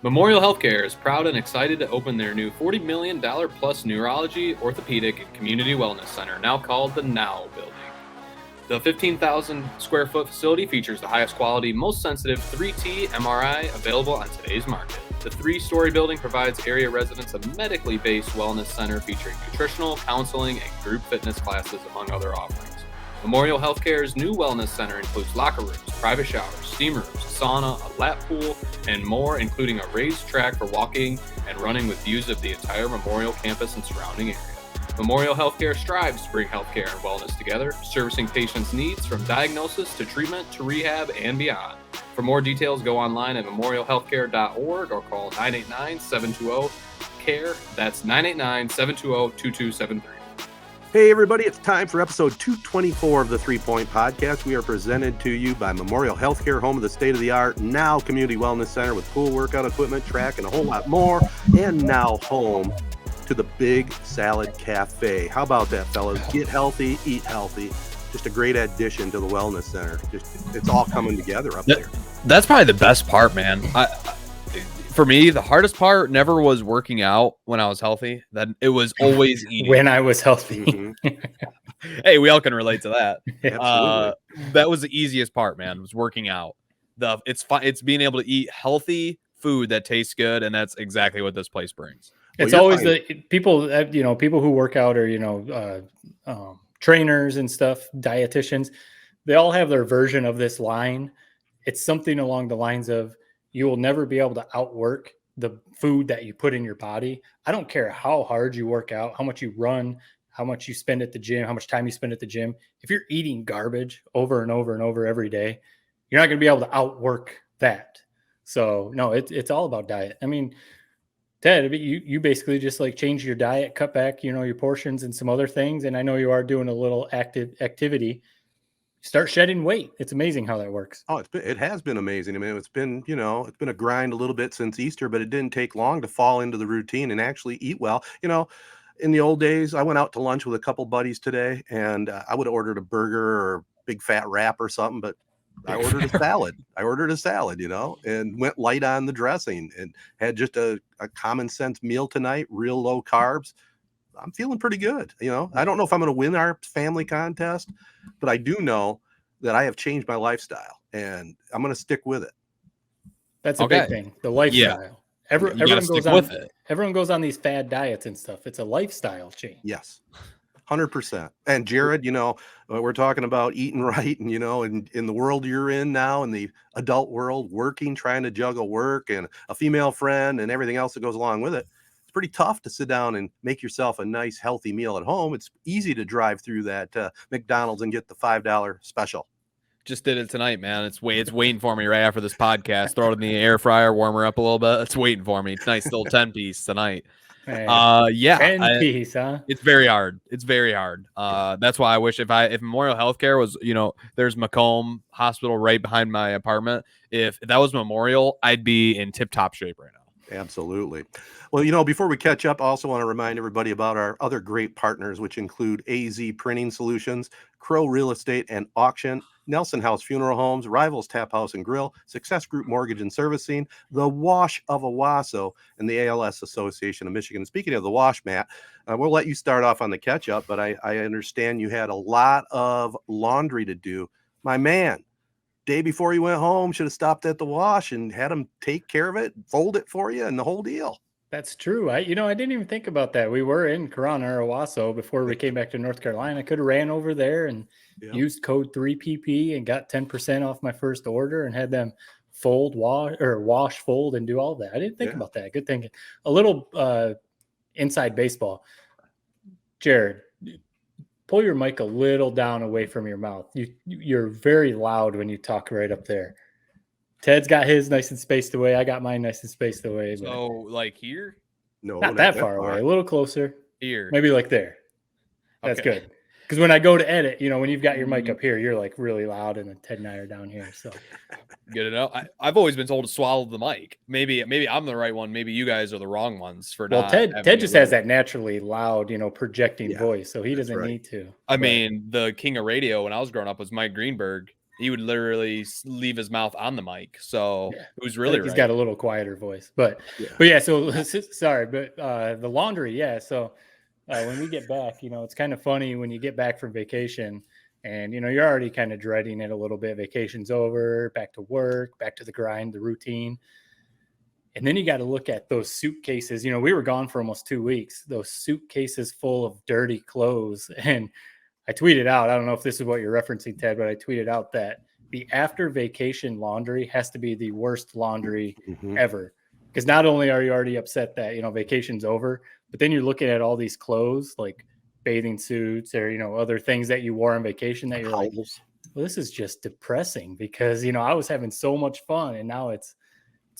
Memorial Healthcare is proud and excited to open their new $40 million plus neurology, orthopedic, and community wellness center, now called the Now Building. The 15,000 square foot facility features the highest quality, most sensitive 3T MRI available on today's market. The 3-story building provides area residents a medically based wellness center featuring nutritional, counseling, and group fitness classes, among other offerings. Memorial Healthcare's new wellness center includes locker rooms, private showers, steam rooms, sauna, a lap pool, and more, including a raised track for walking and running with views of the entire Memorial campus and surrounding area. Memorial Healthcare strives to bring healthcare and wellness together, servicing patients' needs from diagnosis to treatment to rehab and beyond. For more details, go online at memorialhealthcare.org or call 989-720-CARE. That's 989-720-2273. Hey everybody, it's time for episode 224 of the 3 Point Podcast. We are presented to you by Memorial Healthcare, home of the state-of-the-art Now Community Wellness Center with pool, workout equipment, track, and a whole lot more. And now home to the Big Salad Cafe. How about that, fellas? Get healthy, eat healthy. Just a great addition to the wellness center. It's all coming together up there. That's probably the best part, man. For me, the hardest part never was working out when I was healthy. That it was always eating. When I was healthy. Mm-hmm. Hey, we all can relate to that. Absolutely. That was the easiest part, man, was working out. It's being able to eat healthy food that tastes good, and that's exactly what this place brings. It's always the people, people who work out or, trainers and stuff, dietitians, they all have their version of this line. It's something along the lines of, you will never be able to outwork the food that you put in your body. I don't care how hard you work out, how much you run, how much you spend at the gym, how much time you spend at the gym. If you're eating garbage over and over and over every day, you're not going to be able to outwork that. So no, it's all about diet. I mean, Ted, you basically just like change your diet, cut back, your portions and some other things. And I know you are doing a little activity. Start shedding weight. It's amazing how that works. Oh, it has been amazing. I mean, it's been a grind a little bit since Easter, but it didn't take long to fall into the routine and actually eat well. In the old days, I went out to lunch with a couple buddies today, and I would have ordered a burger or a big fat wrap or something, but I ordered a salad. And went light on the dressing and had just a common sense meal tonight, real low carbs. I'm feeling pretty good. I don't know if I'm going to win our family contest, but I do know that I have changed my lifestyle and I'm going to stick with it. That's a big thing. The lifestyle. Yeah. Everyone goes on these fad diets and stuff. It's a lifestyle change. Yes. 100%. And Jared, we're talking about eating right and, in the world you're in now, in the adult world, working, trying to juggle work and a female friend and everything else that goes along with it. Pretty tough to sit down and make yourself a nice healthy meal at home. It's easy to drive through that McDonald's and get the $5 special. Just did it tonight, man. It's waiting for me right after this podcast. Throw it in the air fryer, warm her up a little bit. It's waiting for me. It's nice little 10-piece tonight. Hey, 10-piece, huh? It's very hard. That's why I wish if Memorial Healthcare was, there's Macomb Hospital right behind my apartment. If that was Memorial, I'd be in tip-top shape right now. Absolutely. Well, before we catch up, I also want to remind everybody about our other great partners, which include AZEE Printing Solutions, Crow Real Estate and Auction, Nelson House Funeral Homes, Rivals Taphouse and Grille, Success Group Mortgage and Servicing, the Wash of Owosso, and the ALS Association of Michigan. Speaking of the Wash, Matt, we'll let you start off on the catch-up, but I understand you had a lot of laundry to do. My man, day before you went home, should have stopped at the Wash and had them take care of it, fold it for you, and the whole deal. That's true. I didn't even think about that. We were in Corona or Owosso before we came back to North Carolina. Could have ran over there and used code 3PP and got 10% off my first order and had them wash, fold, and do all of that. I didn't think about that. Good thinking. A little inside baseball. Jared, pull your mic a little down away from your mouth. You're very loud when you talk right up there. Ted's got his nice and spaced away. I got mine nice and spaced away. So, like here? No, not that far away. A little closer. Here. Maybe like there. That's good. Because when I go to edit, when you've got your mic up here, you're like really loud, and then Ted and I are down here. So good to know. I've always been told to swallow the mic. Maybe I'm the right one. Maybe you guys are the wrong ones for. Well, Ted just has that naturally loud, projecting voice, so he doesn't need to. I mean, the king of radio when I was growing up was Mike Greenberg. he would literally leave his mouth on the mic. So Yeah. it was really He's right. got a little quieter voice, but yeah. So sorry, but the laundry, yeah. So when we get back, it's kind of funny when you get back from vacation, and you're already kind of dreading it a little bit. Vacation's over, back to work, back to the grind, the routine. And then you got to look at those suitcases. We were gone for almost 2 weeks. Those suitcases full of dirty clothes. And I tweeted out, I don't know if this is what you're referencing, Ted, but I tweeted out that the after vacation laundry has to be the worst laundry ever. Because not only are you already upset that, vacation's over, but then you're looking at all these clothes like bathing suits or, other things that you wore on vacation that you're like, well, this is just depressing because, I was having so much fun and now it's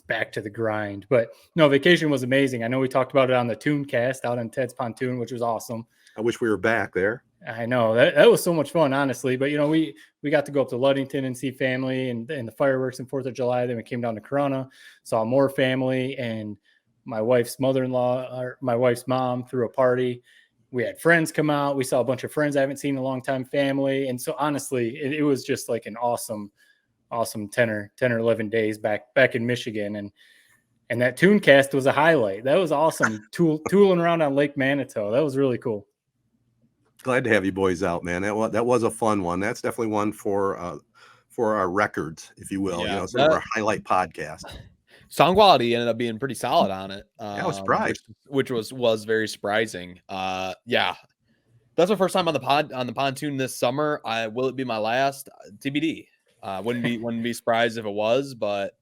back to the grind. But no, vacation was amazing. I know we talked about it on the Tooncast out on Ted's Pontoon, which was awesome. I wish we were back there. I know that was so much fun, honestly. But we got to go up to Ludington and see family and the fireworks and 4th of July. Then we came down to Corona, saw more family, and my wife's mother-in-law, or my wife's mom, threw a party. We had friends come out. We saw a bunch of friends I haven't seen in a long time, family. And so honestly, it was just like an awesome 10 or 11 days back in Michigan. And that Tooncast was a highlight. That was awesome. Tooling around on Lake Manitou. That was really cool. Glad to have you boys out, man. That was a fun one. That's definitely one for our records, if you will. Yeah, sort of our highlight podcast. Sound quality ended up being pretty solid on it. I was surprised, which was very surprising. Yeah, that's my first time on the pontoon this summer. Will it be my last? TBD. Wouldn't be surprised if it was, but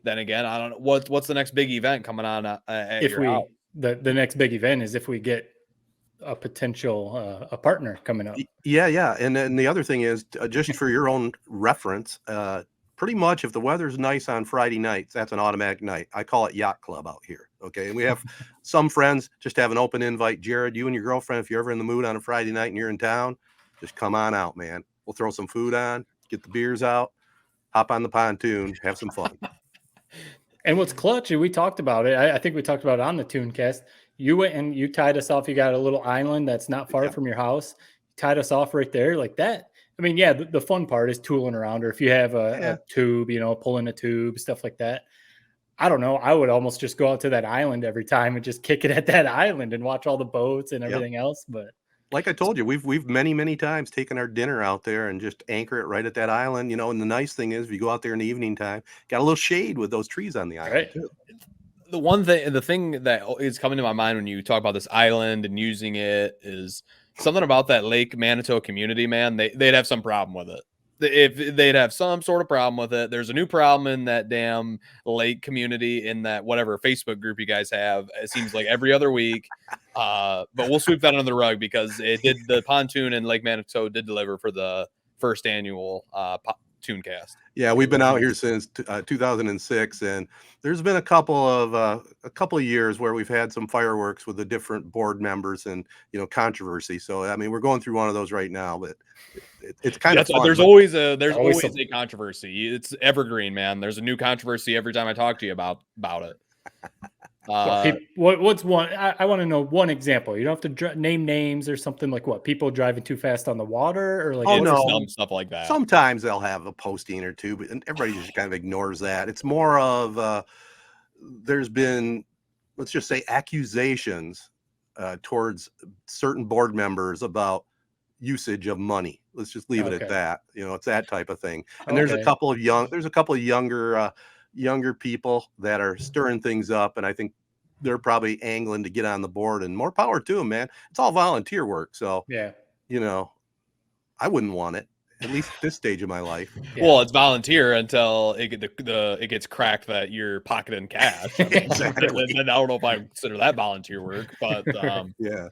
then again, I don't know what's the next big event coming on. The next big event is if we get a potential a partner coming up. Yeah, and then the other thing is just for your own reference. Pretty much if the weather's nice on Friday nights, that's an automatic night. I call it yacht club out here. Okay. And we have some friends just have an open invite. Jared, you and your girlfriend, if you're ever in the mood on a Friday night and you're in town, just come on out, man. We'll throw some food on, get the beers out, hop on the pontoon, have some fun. And what's clutch, and we talked about it. I think we talked about it on the Tooncast. You went and you tied us off. You got a little island that's not far from your house. You tied us off right there like that. I mean, yeah, the fun part is tooling around, or if you have a tube, pulling a tube, stuff like that. I don't know. I would almost just go out to that island every time and just kick it at that island and watch all the boats and everything else. But like I told you, we've many times taken our dinner out there and just anchor it right at that island. And the nice thing is, if you go out there in the evening time, got a little shade with those trees on the island too. The thing that is coming to my mind when you talk about this island and using it is something about that Lake Manitou community, man. They'd have some problem with it. If they'd have some sort of problem with it. There's a new problem in that damn lake community, in that whatever Facebook group you guys have. It seems like every other week. But we'll sweep that under the rug because the pontoon in Lake Manitou did deliver for the first annual Tooncast. Yeah, we've been out here since 2006, and there's been a couple of years where we've had some fireworks with the different board members and controversy. So I mean, we're going through one of those right now, but it's kind of fun. There's always a controversy. It's evergreen, man. There's a new controversy every time I talk to you about it. What's one? I want to know one example. You don't have to name names or something, like what, people driving too fast on the water, or like dumb stuff like that. Sometimes they'll have a posting or two, but everybody just kind of ignores that. It's more of there's been, let's just say, accusations towards certain board members about usage of money. Let's just leave it at that. It's that type of thing. And there's a couple of younger people that are stirring things up, and I think they're probably angling to get on the board, and more power to them, man. It's all volunteer work. So I wouldn't want it, at least at this stage of my life. Well, it's volunteer until it gets cracked that you're pocketing cash. Exactly. And I don't know if I consider that volunteer work, but yeah.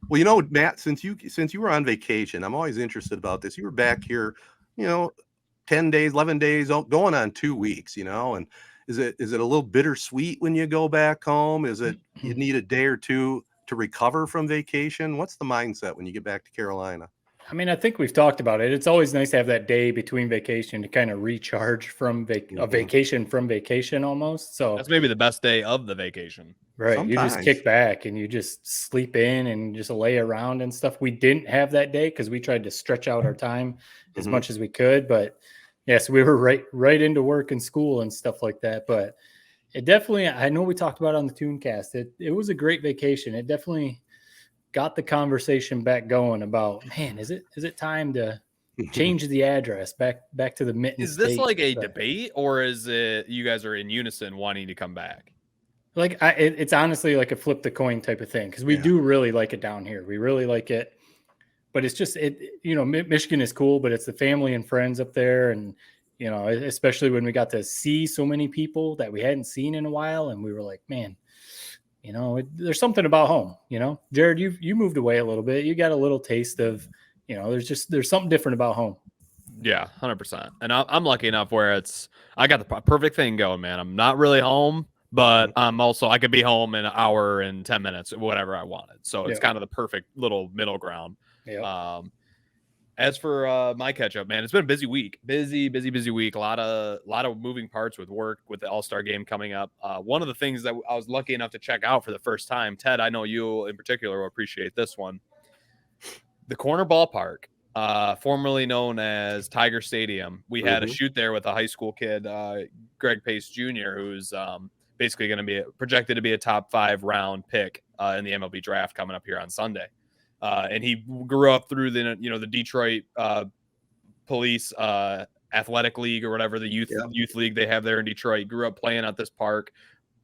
Well, Matt, since you were on vacation, I'm always interested about this. You were back here, 10 days, 11 days, going on 2 weeks, and is it a little bittersweet when you go back home? Is it you need a day or two to recover from vacation? What's the mindset when you get back to Carolina? I mean, I think we've talked about it. It's always nice to have that day between vacation to kind of recharge from a vacation from vacation almost. So that's maybe the best day of the vacation. Right. Sometimes. You just kick back and you just sleep in and just lay around and stuff. We didn't have that day because we tried to stretch out our time as much as we could. But Yes, we were right into work and school and stuff like that. But it definitely, I know we talked about it on the Tooncast. It was a great vacation. It definitely got the conversation back going about, man, is it time to change the address back to the Mitten Is this State like a stuff? debate, or is it you guys are in unison wanting to come back? Like it's honestly like a flip the coin type of thing, because we do really like it down here. We really like it, but it's just Michigan is cool, but it's the family and friends up there, and especially when we got to see so many people that we hadn't seen in a while, and we were like, man, there's something about home. Jared, you moved away a little bit. You got a little taste of, there's something different about home. Yeah, 100%. And I'm lucky enough where I got the perfect thing going, man. I'm not really home, but I could be home in an hour and 10 minutes, whatever I wanted. So it's kind of the perfect little middle ground. Yeah. As for my catch up, man, it's been a busy week, busy week. A lot of moving parts with work, with the All Star Game coming up. One of the things that I was lucky enough to check out for the first time, Ted, I know you in particular will appreciate this one. The Corner Ballpark, formerly known as Tiger Stadium. We had a shoot there with a high school kid, Greg Pace Jr., who's basically going to be projected to be a top 5 round pick in the MLB draft coming up here on Sunday. And he grew up through the Detroit Police Athletic League, or whatever, the youth league they have there in Detroit. Grew up playing at this park.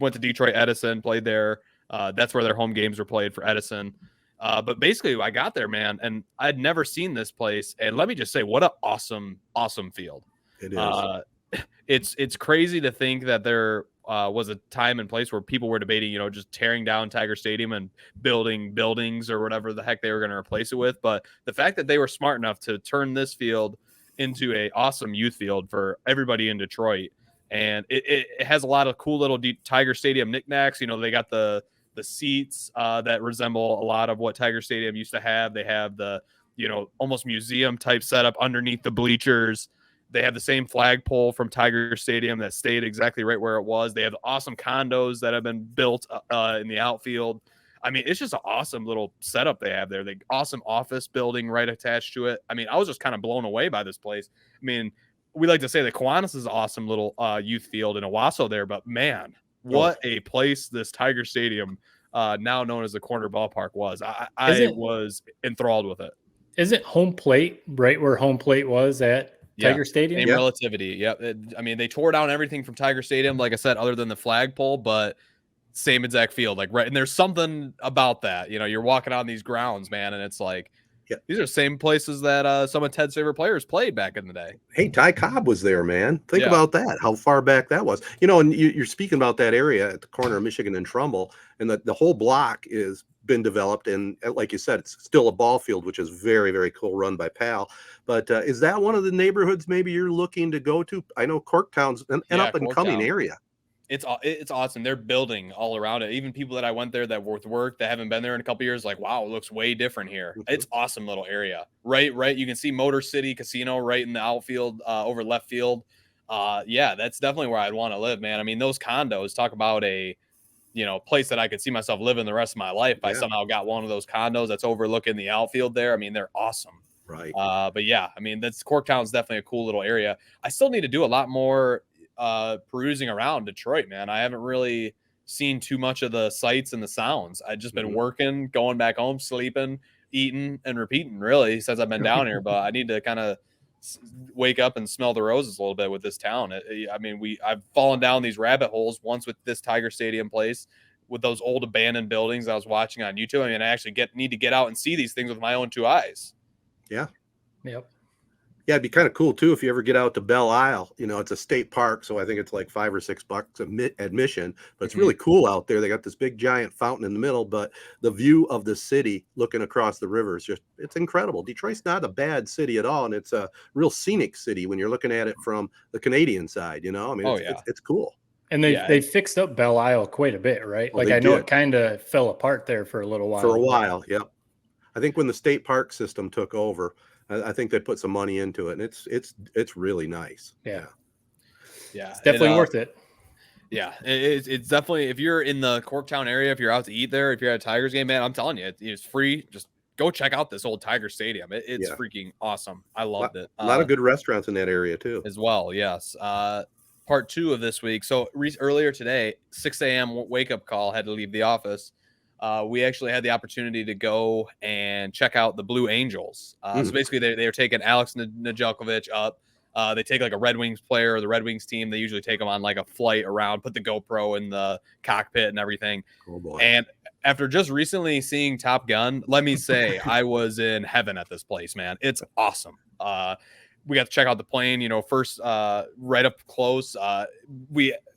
Went to Detroit Edison, played there. That's where their home games were played for Edison. But basically, I got there, man, and I'd never seen this place. And let me just say, what an awesome field. It is. It's crazy to think that there was a time and place where people were debating, just tearing down Tiger Stadium and building buildings or whatever the heck they were going to replace it with. But the fact that they were smart enough to turn this field into a awesome youth field for everybody in Detroit, and it has a lot of cool little Tiger Stadium knickknacks. They got the seats that resemble a lot of what Tiger Stadium used to have. They have the, almost museum type setup underneath the bleachers. They have the same flagpole from Tiger Stadium that stayed exactly right where it was. They have the awesome condos that have been built in the outfield. I mean, it's just an awesome little setup they have there. The awesome office building right attached to it. I mean, I was just kind of blown away by this place. I mean, we like to say that Kiwanis is an awesome little youth field in Owosso there, but man, what a place this Tiger Stadium, now known as the Corner Ballpark, was. I was enthralled with it. Isn't home plate right where home plate was at Tiger Stadium? Same relativity. Yep. I mean, they tore down everything from Tiger Stadium, like I said, other than the flagpole, but same exact field. Like, right. And there's something about that. You're walking on these grounds, man, and it's like, these are the same places that some of Ted's favorite players played back in the day. Hey, Ty Cobb was there, man. Think about that, how far back that was. And you're speaking about that area at the corner of Michigan and Trumbull, and the whole block is been developed. And like you said, it's still a ball field, which is very, very cool, run by Pal. But is that one of the neighborhoods maybe you're looking to go to? I know Corktown's an up and coming area. It's awesome. They're building all around it. Even people that I went there that were with work that haven't been there in a couple years, like, wow, it looks way different here. It's awesome little area. Right. You can see Motor City Casino right in the outfield, over left field. That's definitely where I'd want to live, man. I mean, those condos, talk about a place that I could see myself living the rest of my life. I somehow got one of those condos that's overlooking the outfield there. I mean, they're awesome. Right. But yeah, I mean, Corktown's definitely a cool little area. I still need to do a lot more perusing around Detroit, man. I haven't really seen too much of the sights and the sounds. I've just been working, going back home, sleeping, eating, and repeating, really, since I've been down here. But I need to kind of wake up and smell the roses a little bit with this town. I've fallen down these rabbit holes once with this Tiger Stadium place, with those old abandoned buildings I was watching on YouTube. I mean, I actually need to get out and see these things with my own 2 eyes. Yeah. Yep. Yeah, it'd be kind of cool too if you ever get out to Belle Isle. It's a state park, so I think it's like $5 or $6 admission. But it's really cool out there. They got this big giant fountain in the middle, but the view of the city looking across the river is it's incredible. Detroit's not a bad city at all, and it's a real scenic city when you're looking at it from the Canadian side. I mean, it's cool. And they fixed up Belle Isle quite a bit, right? Well, like I know it kind of fell apart there for a little while. For a while, yep. I think when the state park system took over, I think they put some money into it, and it's really nice. Yeah. It's definitely worth it. Yeah, it's definitely, if you're in the Corktown area, if you're out to eat there, if you're at a Tigers game, man, I'm telling you, it's free. Just go check out this old Tiger Stadium. It's Yeah. freaking awesome. I loved it. A lot of good restaurants in that area too. As well. Yes. Part 2 of this week. So earlier today, 6 a.m. wake up call, had to leave the office. We actually had the opportunity to go and check out the Blue Angels. So basically they were taking Alex Nedeljkovic up. They take like a Red Wings player or the Red Wings team. They usually take them on like a flight around, put the GoPro in the cockpit and everything. Oh boy. And after just recently seeing Top Gun, let me say I was in heaven at this place, man. It's awesome. We got to check out the plane, first right up close.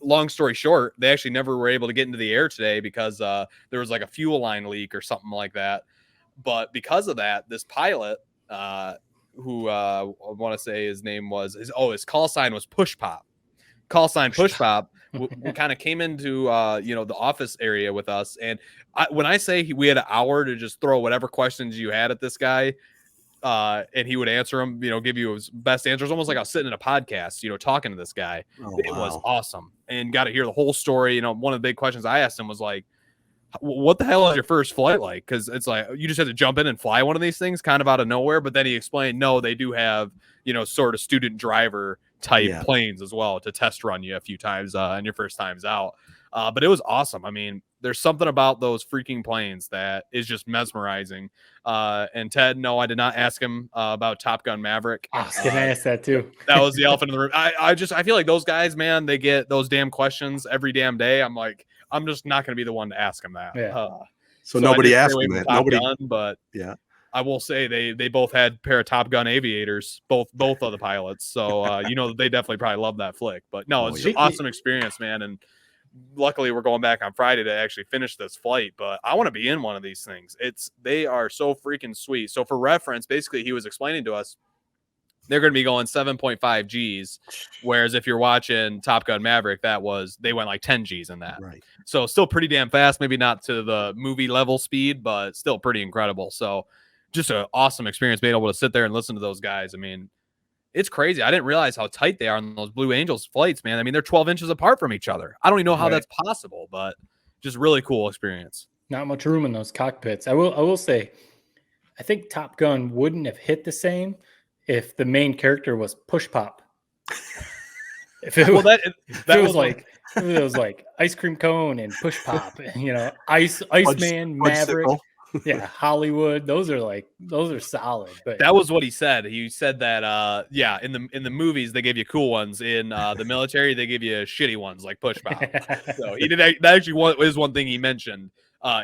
Long story short, they actually never were able to get into the air today because there was like a fuel line leak or something like that. But because of that, this pilot, who I want to say his name was, his call sign was Push Pop. Call sign Push Pop kind of came into the office area with us, and when I say we had an hour to just throw whatever questions you had at this guy, and he would answer them, give you his best answers, almost like I was sitting in a podcast, talking to this guy. It was awesome, and got to hear the whole story. One of the big questions I asked him was like, what the hell is your first flight like? Because it's like you just had to jump in and fly one of these things kind of out of nowhere. But then he explained, no, they do have sort of student driver type planes as well to test run you a few times on your first times out. But it was awesome. I mean, there's something about those freaking planes that is just mesmerizing. And Ted, no, I did not ask him about Top Gun Maverick. I was gonna ask that too. That was the elephant in the room. I feel like those guys, man, they get those damn questions every damn day. I'm like, I'm just not going to be the one to ask him that. Yeah. So nobody asked him that. Nobody. Gun, but yeah, I will say they both had a pair of Top Gun aviators, both of the pilots. So they definitely probably love that flick. But no, it's an awesome experience, man. And luckily we're going back on Friday to actually finish this flight. But I want to be in one of these things. They are so freaking sweet. So for reference, basically he was explaining to us, they're going to be going 7.5 Gs, whereas if you're watching Top Gun Maverick, they went like 10 Gs in that. Right. So still pretty damn fast, maybe not to the movie level speed, but still pretty incredible. So just an awesome experience being able to sit there and listen to those guys. I mean, it's crazy. I didn't realize how tight they are on those Blue Angels flights, man. I mean, they're 12 inches apart from each other. I don't even know how that's possible, but just really cool experience. Not much room in those cockpits. I will say, I think Top Gun wouldn't have hit the same if the main character was Push Pop. If it was, it was like ice cream cone and Push Pop, Iceman, Maverick, Hollywood. Those are solid. But that was what he said. He said that in the movies they gave you cool ones. In the military they give you shitty ones like Push Pop. So he did that actually is one thing he mentioned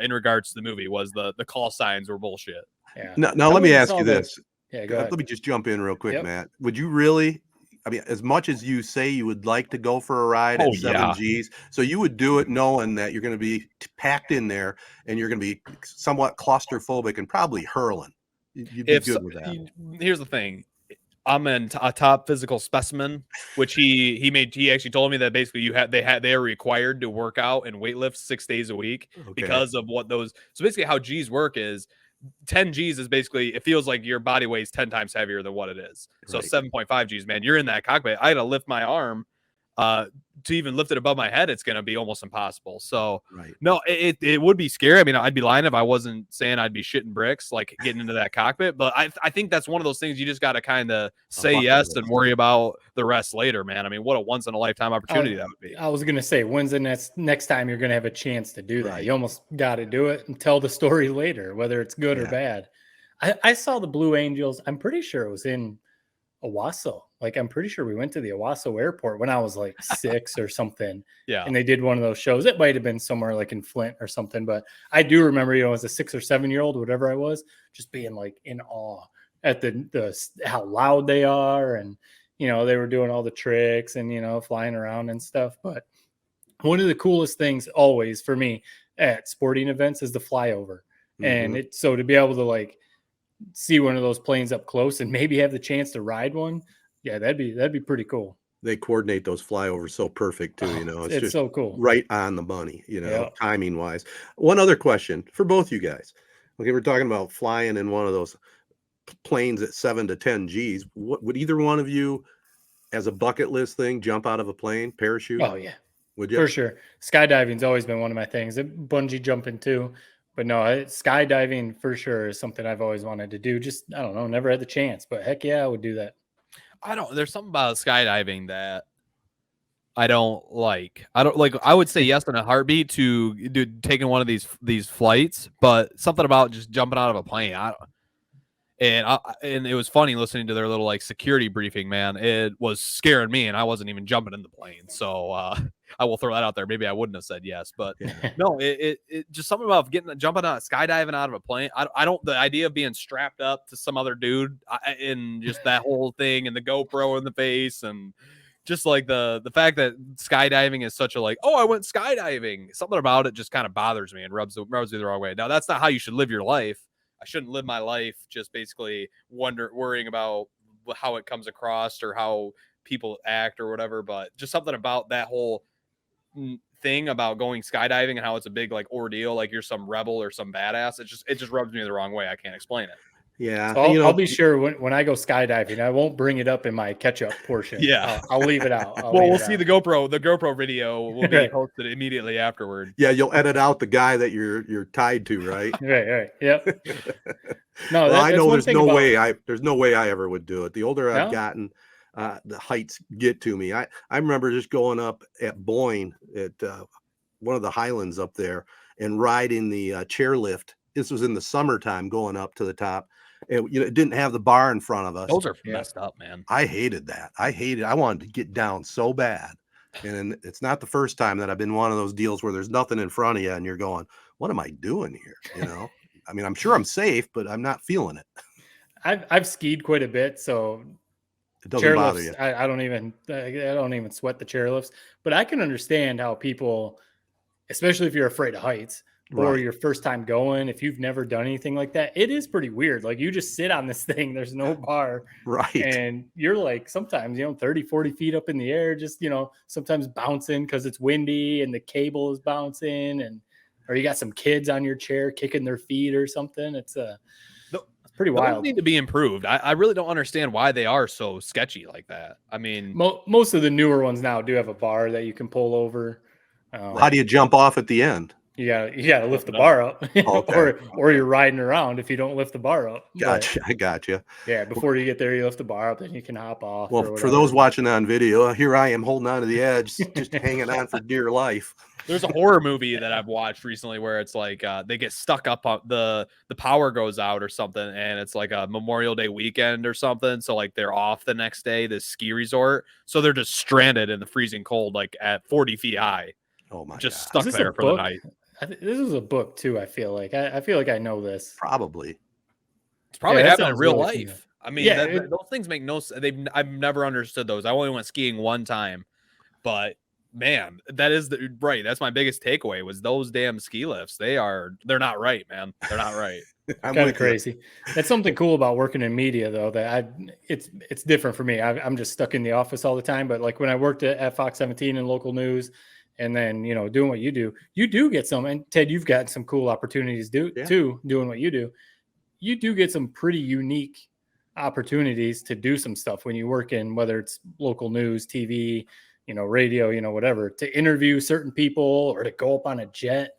in regards to the movie was the call signs were bullshit. Yeah. Now let me ask you this. Yeah, go ahead. Let me just jump in real quick, Matt. Would you really, I mean, as much as you say you would like to go for a ride at 7 Gs, so you would do it knowing that you're going to be packed in there and you're going to be somewhat claustrophobic and probably hurling. You'd be good with that. Here's the thing. I'm a top physical specimen, which he actually told me that basically they are required to work out and weightlift 6 days a week because of what those. So basically how G's work is 10 G's is basically, it feels like your body weighs 10 times heavier than what it is. So 7.5 G's, man, you're in that cockpit. I had to lift my arm to even lift it above my head. It's going to be almost impossible. So no, it would be scary. I mean, I'd be lying if I wasn't saying I'd be shitting bricks, like getting into that cockpit. But I think that's one of those things you just got to kind of say yes and worry about the rest later, man. I mean, what a once in a lifetime opportunity that would be. I was going to say, when's the next time you're going to have a chance to do that? You almost got to do it and tell the story later, whether it's good or bad. I saw the Blue Angels. I'm pretty sure it was in Owosso. Like, I'm pretty sure we went to the Owosso airport when I was like 6 or something. Yeah. And they did one of those shows. It might have been somewhere like in Flint or something, but I do remember, as a 6 or 7 year old, whatever I was, just being like in awe at the how loud they are. And, they were doing all the tricks and, flying around and stuff. But one of the coolest things always for me at sporting events is the flyover. Mm-hmm. And so to be able to like see one of those planes up close and maybe have the chance to ride one. Yeah, that'd be pretty cool. They coordinate those flyovers so perfect too, It's just so cool. Right on the money, timing wise. One other question for both you guys. Okay, we're talking about flying in one of those planes at 7 to 10 Gs. What would either one of you, as a bucket list thing, jump out of a plane, parachute? Oh yeah. Would you? For sure. Skydiving's always been one of my things. Bungee jumping too. But no, skydiving for sure is something I've always wanted to do. Just, I don't know, never had the chance, but heck yeah, I would do that. There's something about skydiving that I don't like. I would say yes in a heartbeat to taking one of these flights, but something about just jumping out of a plane. And it was funny listening to their little like security briefing, man. It was scaring me, and I wasn't even jumping in the plane. So I will throw that out there. Maybe I wouldn't have said yes, but no, it just something about jumping out, skydiving out of a plane. I don't, the idea of being strapped up to some other dude and just that whole thing and the GoPro in the face and just like the fact that skydiving is such a like, oh, I went skydiving. Something about it just kind of bothers me and rubs me the wrong way. Now that's not how you should live your life. I shouldn't live my life just basically worrying about how it comes across or how people act or whatever. But just something about that whole thing about going skydiving and how it's a big like ordeal, like you're some rebel or some badass. It just rubs me the wrong way. I can't explain it. Yeah, so I'll be sure when I go skydiving, I won't bring it up in my catch-up portion. Yeah, I'll leave it out. We'll see the GoPro video will be posted immediately afterward. Yeah, you'll edit out the guy that you're tied to, right? right. Yep. No, well, I know there's no way I ever would do it. The older I've gotten, the heights get to me. I remember just going up at Boyne at one of the Highlands up there and riding the chairlift. This was in the summertime, going up to the top. And it didn't have the bar in front of us. Those are messed up, man. I hated that. I wanted to get down so bad. And it's not the first time that I've been one of those deals where there's nothing in front of you and you're going, what am I doing here? I mean, I'm sure I'm safe, but I'm not feeling it. I've skied quite a bit, so it doesn't bother you. I don't even sweat the chairlifts, but I can understand how people, especially if you're afraid of heights, or your first time going, if you've never done anything like that, it is pretty weird. Like you just sit on this thing, there's no bar. Right. And you're like sometimes, 30, 40 feet up in the air, just, sometimes bouncing because it's windy and the cable is bouncing or you got some kids on your chair kicking their feet or something. It's pretty wild. Those need to be improved. I really don't understand why they are so sketchy like that. I mean, most of the newer ones now do have a bar that you can pull over. How do you jump off at the end? You gotta lift the bar up, or you're riding around if you don't lift the bar up. Gotcha. I gotcha. Yeah, before you get there, you lift the bar up, then you can hop off. Well, for those watching on video, here I am holding on to the edge, just hanging on for dear life. There's a horror movie that I've watched recently where it's like they get stuck up on the power goes out or something, and it's like a Memorial Day weekend or something. So like they're off the next day, this ski resort, so they're just stranded in the freezing cold, like at 40 feet high. Oh my! Just God. Stuck there for the night. This is a book too. I feel like I know this. Probably. It's probably happened in real life. I mean, yeah, those things make no sense. I've never understood those. I only went skiing one time, but man, that's my biggest takeaway was those damn ski lifts. They're not right, man. They're not right. Kind of crazy. That's something cool about working in media though, that it's different for me. I'm just stuck in the office all the time. But like when I worked at Fox 17 in local news, and then, doing what you do get some, and Ted, you've got some cool opportunities too, doing what you do. You do get some pretty unique opportunities to do some stuff when you work in, whether it's local news, TV, radio, whatever, to interview certain people or to go up on a jet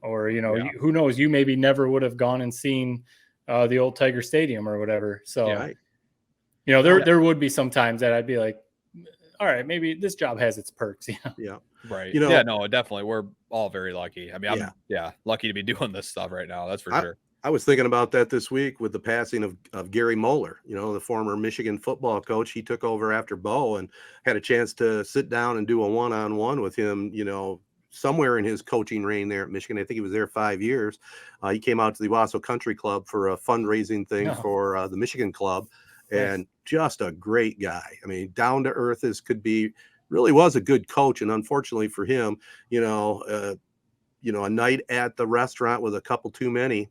or, who knows, you maybe never would have gone and seen the old Tiger Stadium or whatever. So, there would be some times that I'd be like, all right, maybe this job has its perks. Yeah. Right. Yeah, no, definitely. We're all very lucky. I mean, I'm lucky to be doing this stuff right now. That's for sure. I was thinking about that this week with the passing of Gary Moeller, the former Michigan football coach. He took over after Bo and had a chance to sit down and do a one-on-one with him, somewhere in his coaching reign there at Michigan. I think he was there 5 years. He came out to the Owosso Country Club for a fundraising thing for the Michigan club. And just a great guy. I mean, down to earth as could be. Really was a good coach, and unfortunately for him, a night at the restaurant with a couple too many,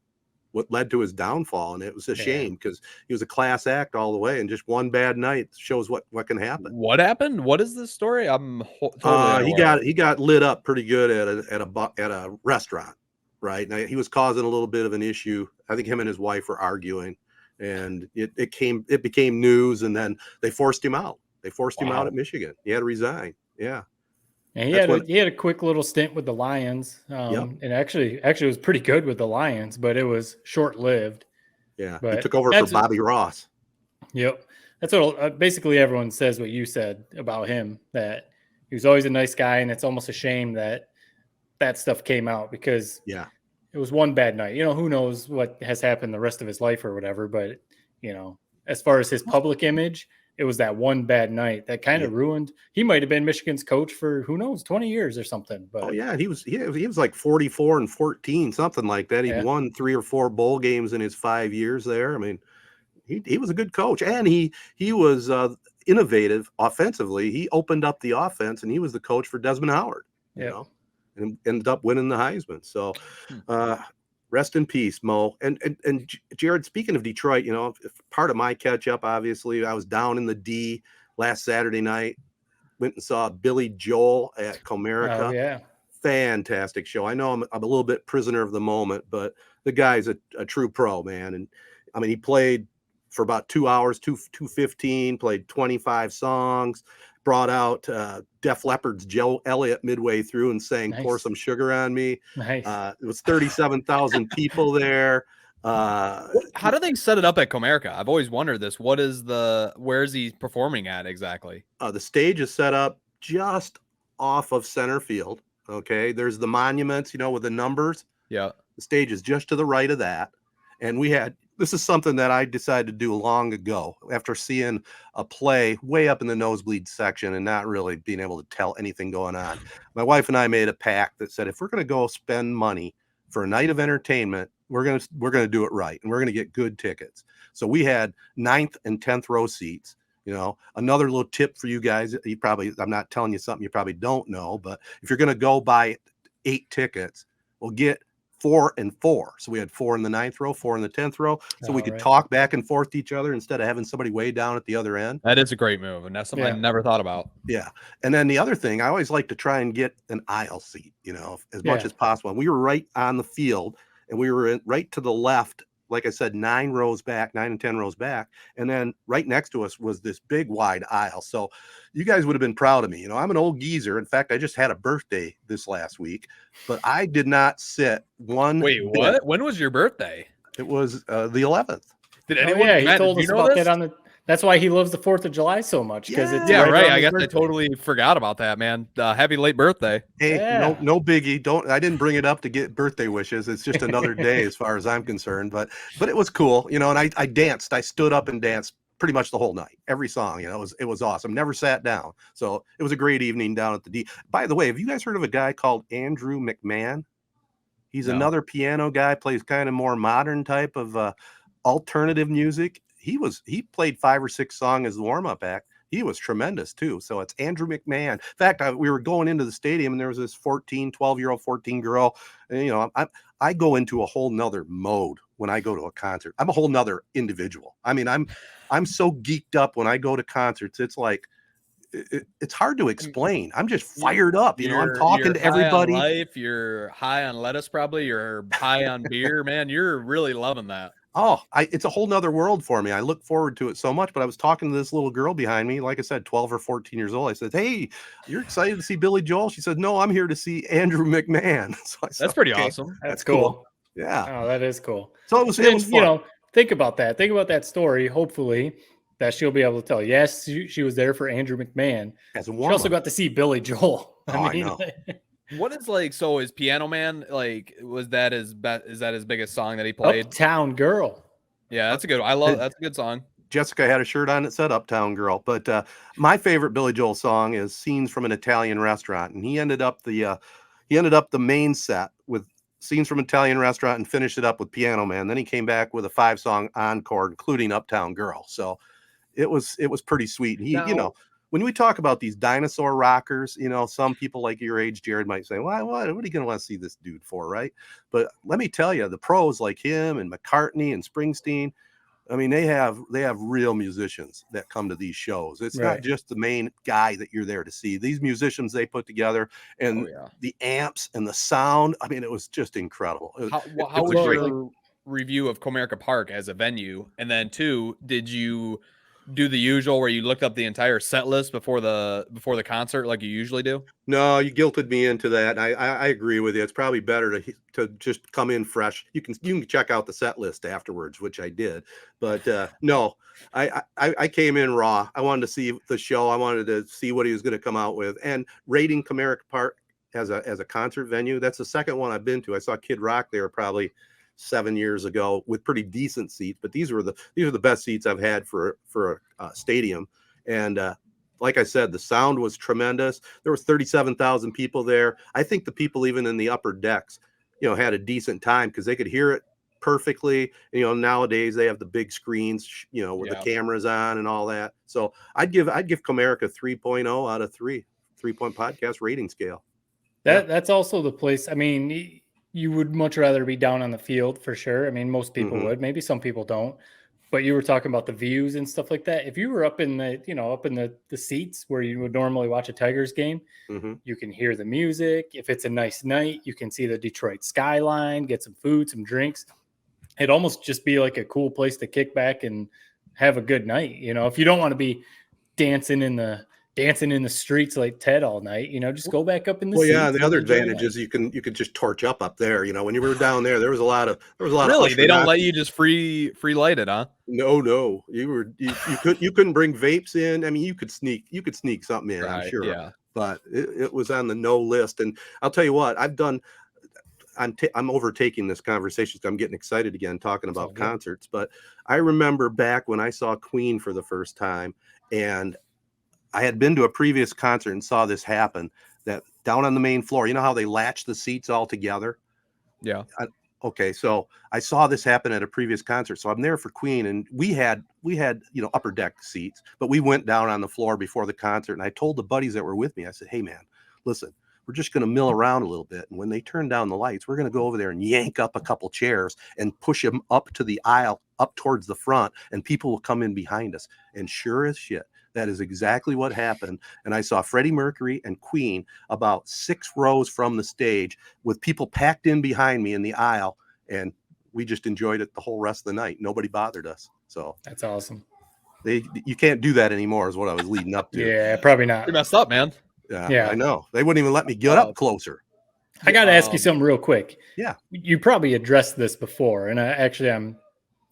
what led to his downfall, and it was a shame because he was a class act all the way, and just one bad night shows what can happen. What happened? What is the story? I'm totally he got lit up pretty good at a restaurant, right? Now he was causing a little bit of an issue. I think him and his wife were arguing, and it became news, and then they forced him out. They forced him out at Michigan. He had to resign. Yeah. And That's he had a quick little stint with the Lions, and actually was pretty good with the Lions, but it was short lived. Yeah, he But took over for Bobby Ross. Yep, that's what basically everyone says. What you said about him, that he was always a nice guy, and it's almost a shame that stuff came out because it was one bad night. You know, who knows what has happened the rest of his life or whatever. But you know, as far as his public image, it was that one bad night that kind of ruined. He might have been Michigan's coach for who knows 20 years or something. But he was like 44-14, something like that. He won 3 or 4 bowl games in his 5 years there. I mean, he was a good coach, and he was innovative offensively. He opened up the offense, and he was the coach for Desmond Howard. You know, and ended up winning the Heisman. So, rest in peace, Mo. And Jared, speaking of Detroit, you know, part of my catch up, obviously, I was down in the D last Saturday night. Went and saw Billy Joel at Comerica. Oh, yeah. Fantastic show. I know I'm a little bit prisoner of the moment, but the guy's a true pro, man. And I mean, he played for about 2 hours, 2:15, played 25 songs, brought out Def Leppard's Joe Elliott midway through and sang Pour Some Sugar on Me. Nice. It was 37,000 people there. How do they set it up at Comerica? I've always wondered this. Where's he performing at exactly? The stage is set up just off of center field. Okay. There's the monuments, you know, with the numbers. Yeah. The stage is just to the right of that. And this is something that I decided to do long ago after seeing a play way up in the nosebleed section and not really being able to tell anything going on. My wife and I made a pact that said, if we're going to go spend money for a night of entertainment, we're going to do it right. And we're going to get good tickets. So we had 9th and 10th row seats. You know, another little tip for you guys. I'm not telling you something you probably don't know, but if you're going to go buy 8 tickets, we'll get 4 and 4. So we had 4 in the 9th row, 4 in the 10th row. So we could talk back and forth to each other instead of having somebody way down at the other end. That is a great move. And that's something I never thought about. Yeah. And then the other thing, I always like to try and get an aisle seat, you know, as much as possible. And we were right on the field and we were right to the left. Like I said, 9 and 10 rows back. And then right next to us was this big wide aisle. So you guys would have been proud of me. You know, I'm an old geezer. In fact, I just had a birthday this last week, but I did not sit one. Wait, what? When was your birthday? It was the 11th. Did anyone? He told us about that that's why he loves the 4th of July so much. Because it's right. I guess I totally forgot about that, man. Happy late birthday. Hey, no biggie. I didn't bring it up to get birthday wishes. It's just another day as far as I'm concerned. But it was cool, you know, and I danced. I stood up and danced pretty much the whole night. Every song, you know, it was awesome. Never sat down. So it was a great evening down at the D. By the way, have you guys heard of a guy called Andrew McMahon? He's another piano guy, plays kind of more modern type of alternative music. He played 5 or 6 songs as the warm-up act. He was tremendous too. So it's Andrew McMahon. In fact, we were going into the stadium and there was this 12-year-old 14 girl. And, you know, I go into a whole nother mode when I go to a concert. I'm a whole nother individual. I mean, I'm so geeked up when I go to concerts. It's like, it's hard to explain. I'm just fired up. You know, I'm talking to everybody. Life, you're high on lettuce, probably. You're high on beer, man. You're really loving that. Oh, it's a whole nother world for me. I look forward to it so much. But I was talking to this little girl behind me, like I said, 12 or 14 years old. I said, "Hey, you're excited to see Billy Joel?" She said, "No, I'm here to see Andrew McMahon." So I said, that's pretty awesome. That's cool. Yeah. Oh, that is cool. So it was fun. You know, think about that. Think about that story. Hopefully, that she'll be able to tell. Yes, she was there for Andrew McMahon. She also got to see Billy Joel. I know. What is so is Piano Man is that his biggest song that he played? Uptown Girl. Yeah, that's a good. That's a good song. Jessica had a shirt on that said Uptown Girl, but my favorite Billy Joel song is Scenes from an Italian Restaurant, and he ended up the main set with Scenes from an Italian Restaurant and finished it up with Piano Man. Then he came back with a 5-song encore, including Uptown Girl. So it was pretty sweet. You know, when we talk about these dinosaur rockers, you know, some people like your age, Jared, might say, "What are you going to want to see this dude for?" Right? But let me tell you, the pros like him and McCartney and Springsteen, I mean, they have real musicians that come to these shows. It's not just the main guy that you're there to see. These musicians they put together and the amps and the sound. I mean, it was just incredible. How was your review of Comerica Park as a venue? And then 2, did you do the usual where you looked up the entire set list before the concert like you usually do? No, you guilted me into that. I agree with you. It's probably better to just come in fresh. You can check out the set list afterwards, which I did. But no, I came in raw. I wanted to see the show. I wanted to see what he was going to come out with. And rating Comerica Park as a concert venue, that's the second one I've been to. I saw Kid Rock there probably 7 years ago with pretty decent seats, but these are the best seats I've had for a stadium. And like I said, the sound was tremendous. There was 37,000 people there. I think the people even in the upper decks, had a decent time because they could hear it perfectly. Nowadays they have the big screens, with the cameras on and all that. So I'd give Comerica 3.0 out of 3 3-point podcast rating scale. That's also the place. I mean, you would much rather be down on the field for sure. I mean, most people would. Maybe some people don't. But you were talking about the views and stuff like that. If you were up in the seats where you would normally watch a Tigers game, you can hear the music. If it's a nice night, you can see the Detroit skyline, get some food, some drinks. It'd almost just be like a cool place to kick back and have a good night. If you don't want to be dancing in the streets like Ted all night, just go back up in the seats. Well, yeah, the other advantage is you could just torch up there. When you were down there was a lot of really. They don't let you just free light it, huh? No, you couldn't bring vapes in. I mean, you could sneak something in, right, I'm sure. Yeah, but it was on the no list. And I'll tell you what, I'm overtaking this conversation because I'm getting excited again talking about concerts. But I remember back when I saw Queen for the first time, and I had been to a previous concert and saw this happen, that down on the main floor, you know how they latch the seats all together? Yeah. Okay. So I saw this happen at a previous concert. So I'm there for Queen, and we had, upper deck seats, but we went down on the floor before the concert. And I told the buddies that were with me, I said, hey man, listen, we're just going to mill around a little bit. And when they turn down the lights, we're going to go over there and yank up a couple chairs and push them up to the aisle, up towards the front, and people will come in behind us. And sure as shit, that is exactly what happened. And I saw Freddie Mercury and Queen about 6 rows from the stage with people packed in behind me in the aisle. And we just enjoyed it the whole rest of the night. Nobody bothered us. So that's awesome. You can't do that anymore is what I was leading up to. Yeah, probably not. You messed up, man. Yeah, I know. They wouldn't even let me get up closer. I got to ask you something real quick. Yeah. You probably addressed this before, and I'm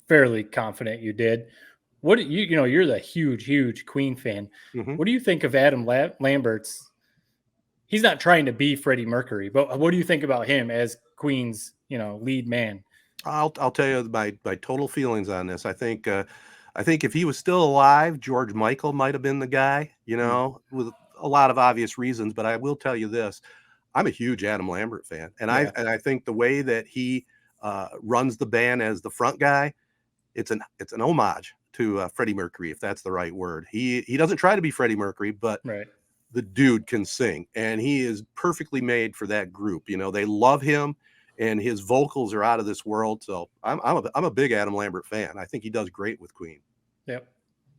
fairly confident you did. What you're the huge Queen fan. What do you think of Adam Lambert's? He's not trying to be Freddie Mercury, but what do you think about him as Queen's, lead man? I'll tell you my total feelings on this. I think if he was still alive, George Michael might have been the guy, with a lot of obvious reasons. But I will tell you this: I'm a huge Adam Lambert fan, and I think the way that he runs the band as the front guy, it's an homage to Freddie Mercury, if that's the right word. He doesn't try to be Freddie Mercury, but the dude can sing, and he is perfectly made for that group. They love him, and his vocals are out of this world. So I'm a big Adam Lambert fan. I think he does great with Queen. Yep.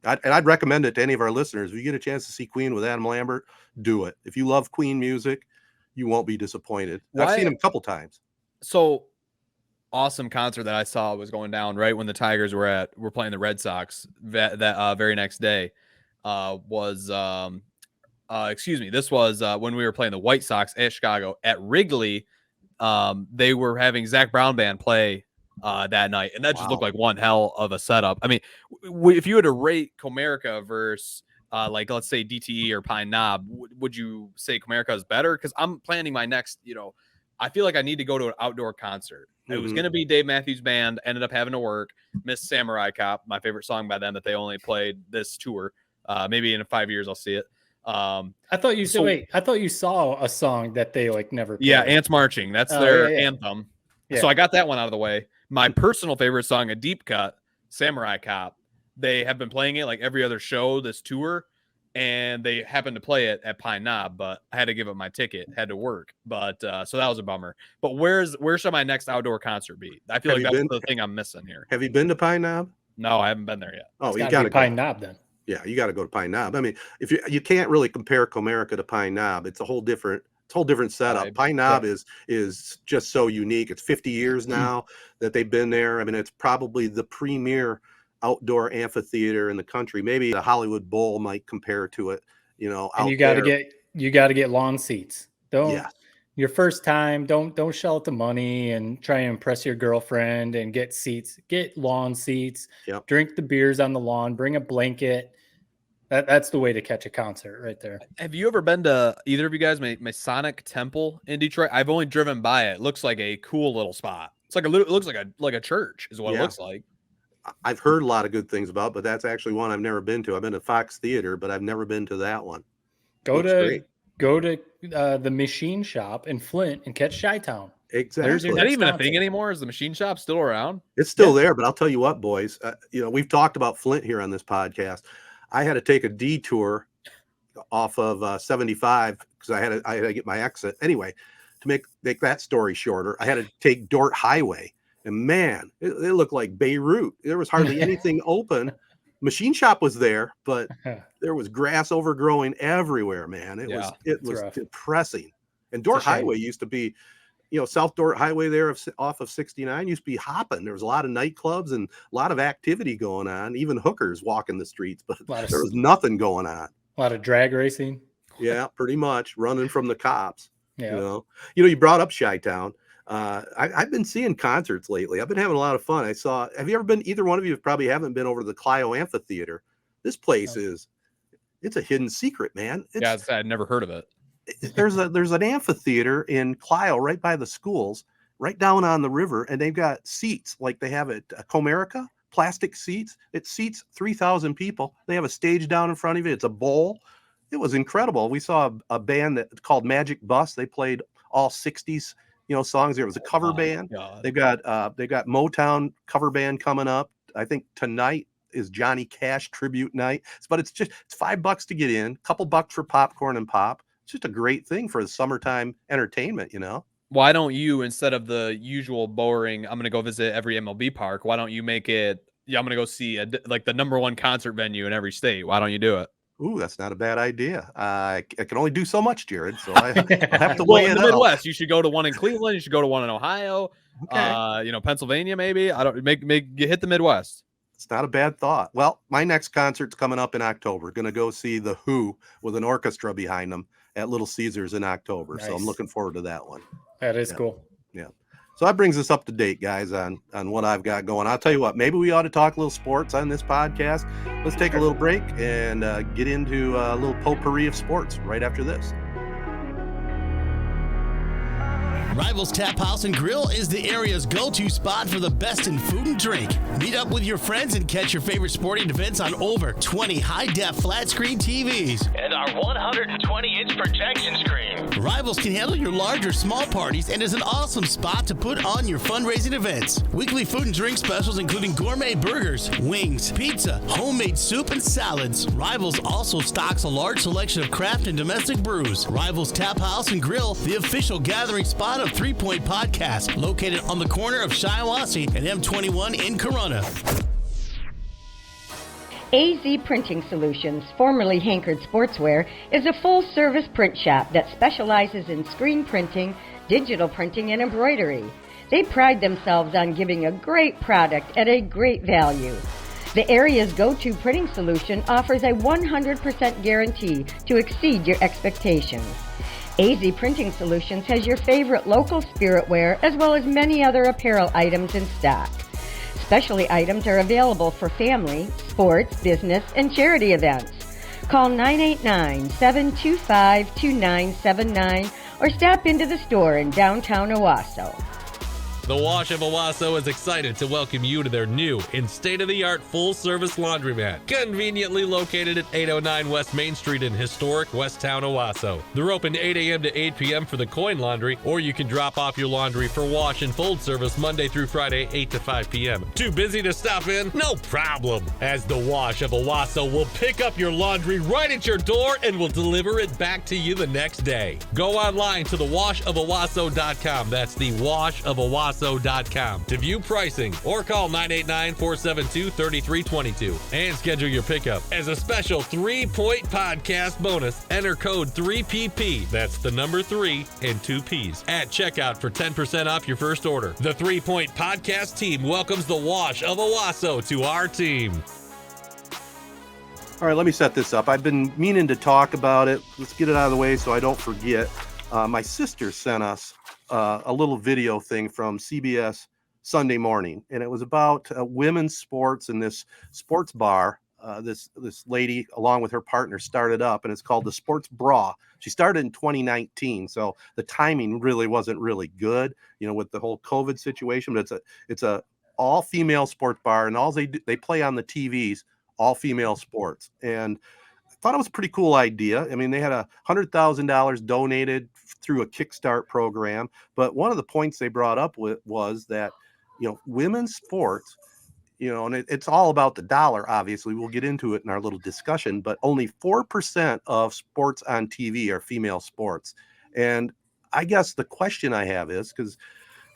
I'd recommend it to any of our listeners. If you get a chance to see Queen with Adam Lambert, do it. If you love Queen music, you won't be disappointed. I've seen him a couple times. So awesome concert that I saw was going down right when the Tigers were playing the Red Sox that very next day. This was when we were playing the White Sox at Chicago at Wrigley. They were having Zach Brown Band play that night, and that just looked like one hell of a setup. I mean, if you were to rate Comerica versus let's say DTE or Pine Knob, would you say Comerica is better? Because I'm planning my next, I feel like I need to go to an outdoor concert. It was going to be Dave Matthews Band, ended up having to work. Missed Samurai Cop, my favorite song by them that they only played this tour. Maybe in 5 years I'll see it. I thought you saw a song that they never played. Yeah, Ants Marching. That's their anthem. Yeah. So I got that one out of the way. My personal favorite song, a deep cut, Samurai Cop. They have been playing it every other show this tour, and they happened to play it at Pine Knob, but I had to give up my ticket, had to work. But so that was a bummer. But where should my next outdoor concert be? I feel that's the thing I'm missing here. Have you been to Pine Knob? No, I haven't been there yet. Oh, you got to Pine Knob then. Yeah, you got to go to Pine Knob. I mean, if you can't really compare Comerica to Pine Knob, it's a whole different setup. Pine Knob is just so unique. It's 50 years now that they've been there. I mean, it's probably the premier outdoor amphitheater in the country. Maybe the Hollywood Bowl might compare to it, And out you got to there. get lawn seats. Yes. Your first time, don't shell out the money and try and impress your girlfriend and get seats. Get lawn seats. Yep. Drink the beers on the lawn. Bring a blanket. That's the way to catch a concert right there. Have you ever been to either of you guys, Masonic Temple in Detroit? I've only driven by it. It looks like a cool little spot. It's like it looks like a church is what it looks like. I've heard a lot of good things about, but that's actually one I've never been to. I've been to Fox Theater, but I've never been to that one. Go to the machine shop in Flint and catch Chi-Town. Exactly. Is that even a thing anymore? Is the machine shop still around? It's still there, but I'll tell you what, boys, we've talked about Flint here on this podcast. I had to take a detour off of 75 because I had to get my exit. Anyway, to make that story shorter, I had to take Dort Highway, and man, it looked like Beirut. There was hardly anything open. Machine shop was there, but there was grass overgrowing everywhere, man. It was depressing. And Dort Highway used to be, South Dort Highway there off of 69 used to be hopping. There was a lot of nightclubs and a lot of activity going on, even hookers walking the streets, but there was nothing going on. A lot of drag racing. Yeah, pretty much running from the cops. Yeah. You brought up Chi-Town. I've been seeing concerts lately. I've been having a lot of fun. Have you ever been, either one of you probably haven't been over to the Clio Amphitheater. This place it's a hidden secret, man. I'd never heard of it. There's an amphitheater in Clio right by the schools, right down on the river, and they've got seats like they have at Comerica, plastic seats. It seats 3,000 people. They have a stage down in front of it. It's a bowl. It was incredible. We saw a band that called Magic Bus. They played all 60s songs. There was a cover band. God. They got Motown cover band coming up. I think tonight is Johnny Cash tribute night. But it's $5 to get in, couple bucks for popcorn and pop. It's just a great thing for the summertime entertainment, Why don't you, instead of the usual boring, I'm going to go visit every MLB park, why don't you make it, I'm going to go see the #1 concert venue in every state? Why don't you do it? Ooh, that's not a bad idea. I can only do so much, Jared. So I have to weigh it in the out. Midwest, you should go to one in Cleveland. You should go to one in Ohio. Okay. Pennsylvania, maybe. I don't hit the Midwest. It's not a bad thought. Well, my next concert's coming up in October. Going to go see The Who with an orchestra behind them at Little Caesars in October. Nice. So I'm looking forward to that one. That is cool. Yeah. So that brings us up to date, guys, on what I've got going. I'll tell you what, maybe we ought to talk a little sports on this podcast. Let's take a little break and get into a little potpourri of sports right after this. Rivals Taphouse and Grille is the area's go-to spot for the best in food and drink. Meet up with your friends and catch your favorite sporting events on over 20 high-def flat-screen TVs. And our 120-inch projection screen. Rivals can handle your large or small parties and is an awesome spot to put on your fundraising events. Weekly food and drink specials including gourmet burgers, wings, pizza, homemade soup, and salads. Rivals also stocks a large selection of craft and domestic brews. Rivals Taphouse and Grille, the official gathering spot of 3 Point Podcast, located on the corner of Shiawassee and M21 in Corona. AZEE Printing Solutions, formerly Hankered Sportswear, is a full-service print shop that specializes in screen printing, digital printing, and embroidery. They pride themselves on giving a great product at a great value. The area's go-to printing solution offers a 100% guarantee to exceed your expectations. AZEE Printing Solutions has your favorite local spiritware as well as many other apparel items in stock. Specialty items are available for family, sports, business, and charity events. Call 989-725-2979 or stop into the store in downtown Owosso. The Wash of Owosso is excited to welcome you to their new and state-of-the-art full-service laundromat, conveniently located at 809 West Main Street in historic Westtown, Owosso. They're open 8 a.m. to 8 p.m. for the coin laundry, or you can drop off your laundry for wash and fold service Monday through Friday, 8 to 5 p.m. Too busy to stop in? No problem, as the Wash of Owosso will pick up your laundry right at your door and will deliver it back to you the next day. Go online to thewashofowosso.com. That's thewashofowosso.com SportsNetOwasso.com to view pricing or call 989-472-3322 and schedule your pickup. As a special 3-point podcast bonus, enter code 3PP, that's the number 3 and 2 Ps, at checkout for 10% off your first order. The 3-Point Podcast team welcomes the Wash of Owosso to our team. All right, let me set this up. I've been meaning to talk about it. Let's get it out of the way so I don't forget. My sister sent us a little video thing from CBS Sunday Morning, and it was about women's sports in this sports bar. This lady, along with her partner, started up, and it's called the Sports Bra. She started in 2019, so the timing really wasn't really good, with the whole COVID situation. But it's a all female sports bar, and all they play on the TVs. All female sports. And I thought it was a pretty cool idea. I mean, they had $100,000 donated through a Kickstart program. But one of the points they brought up was that, women's sports, and it's all about the dollar, obviously. We'll get into it in our little discussion, but only 4% of sports on TV are female sports. And I guess the question I have is, because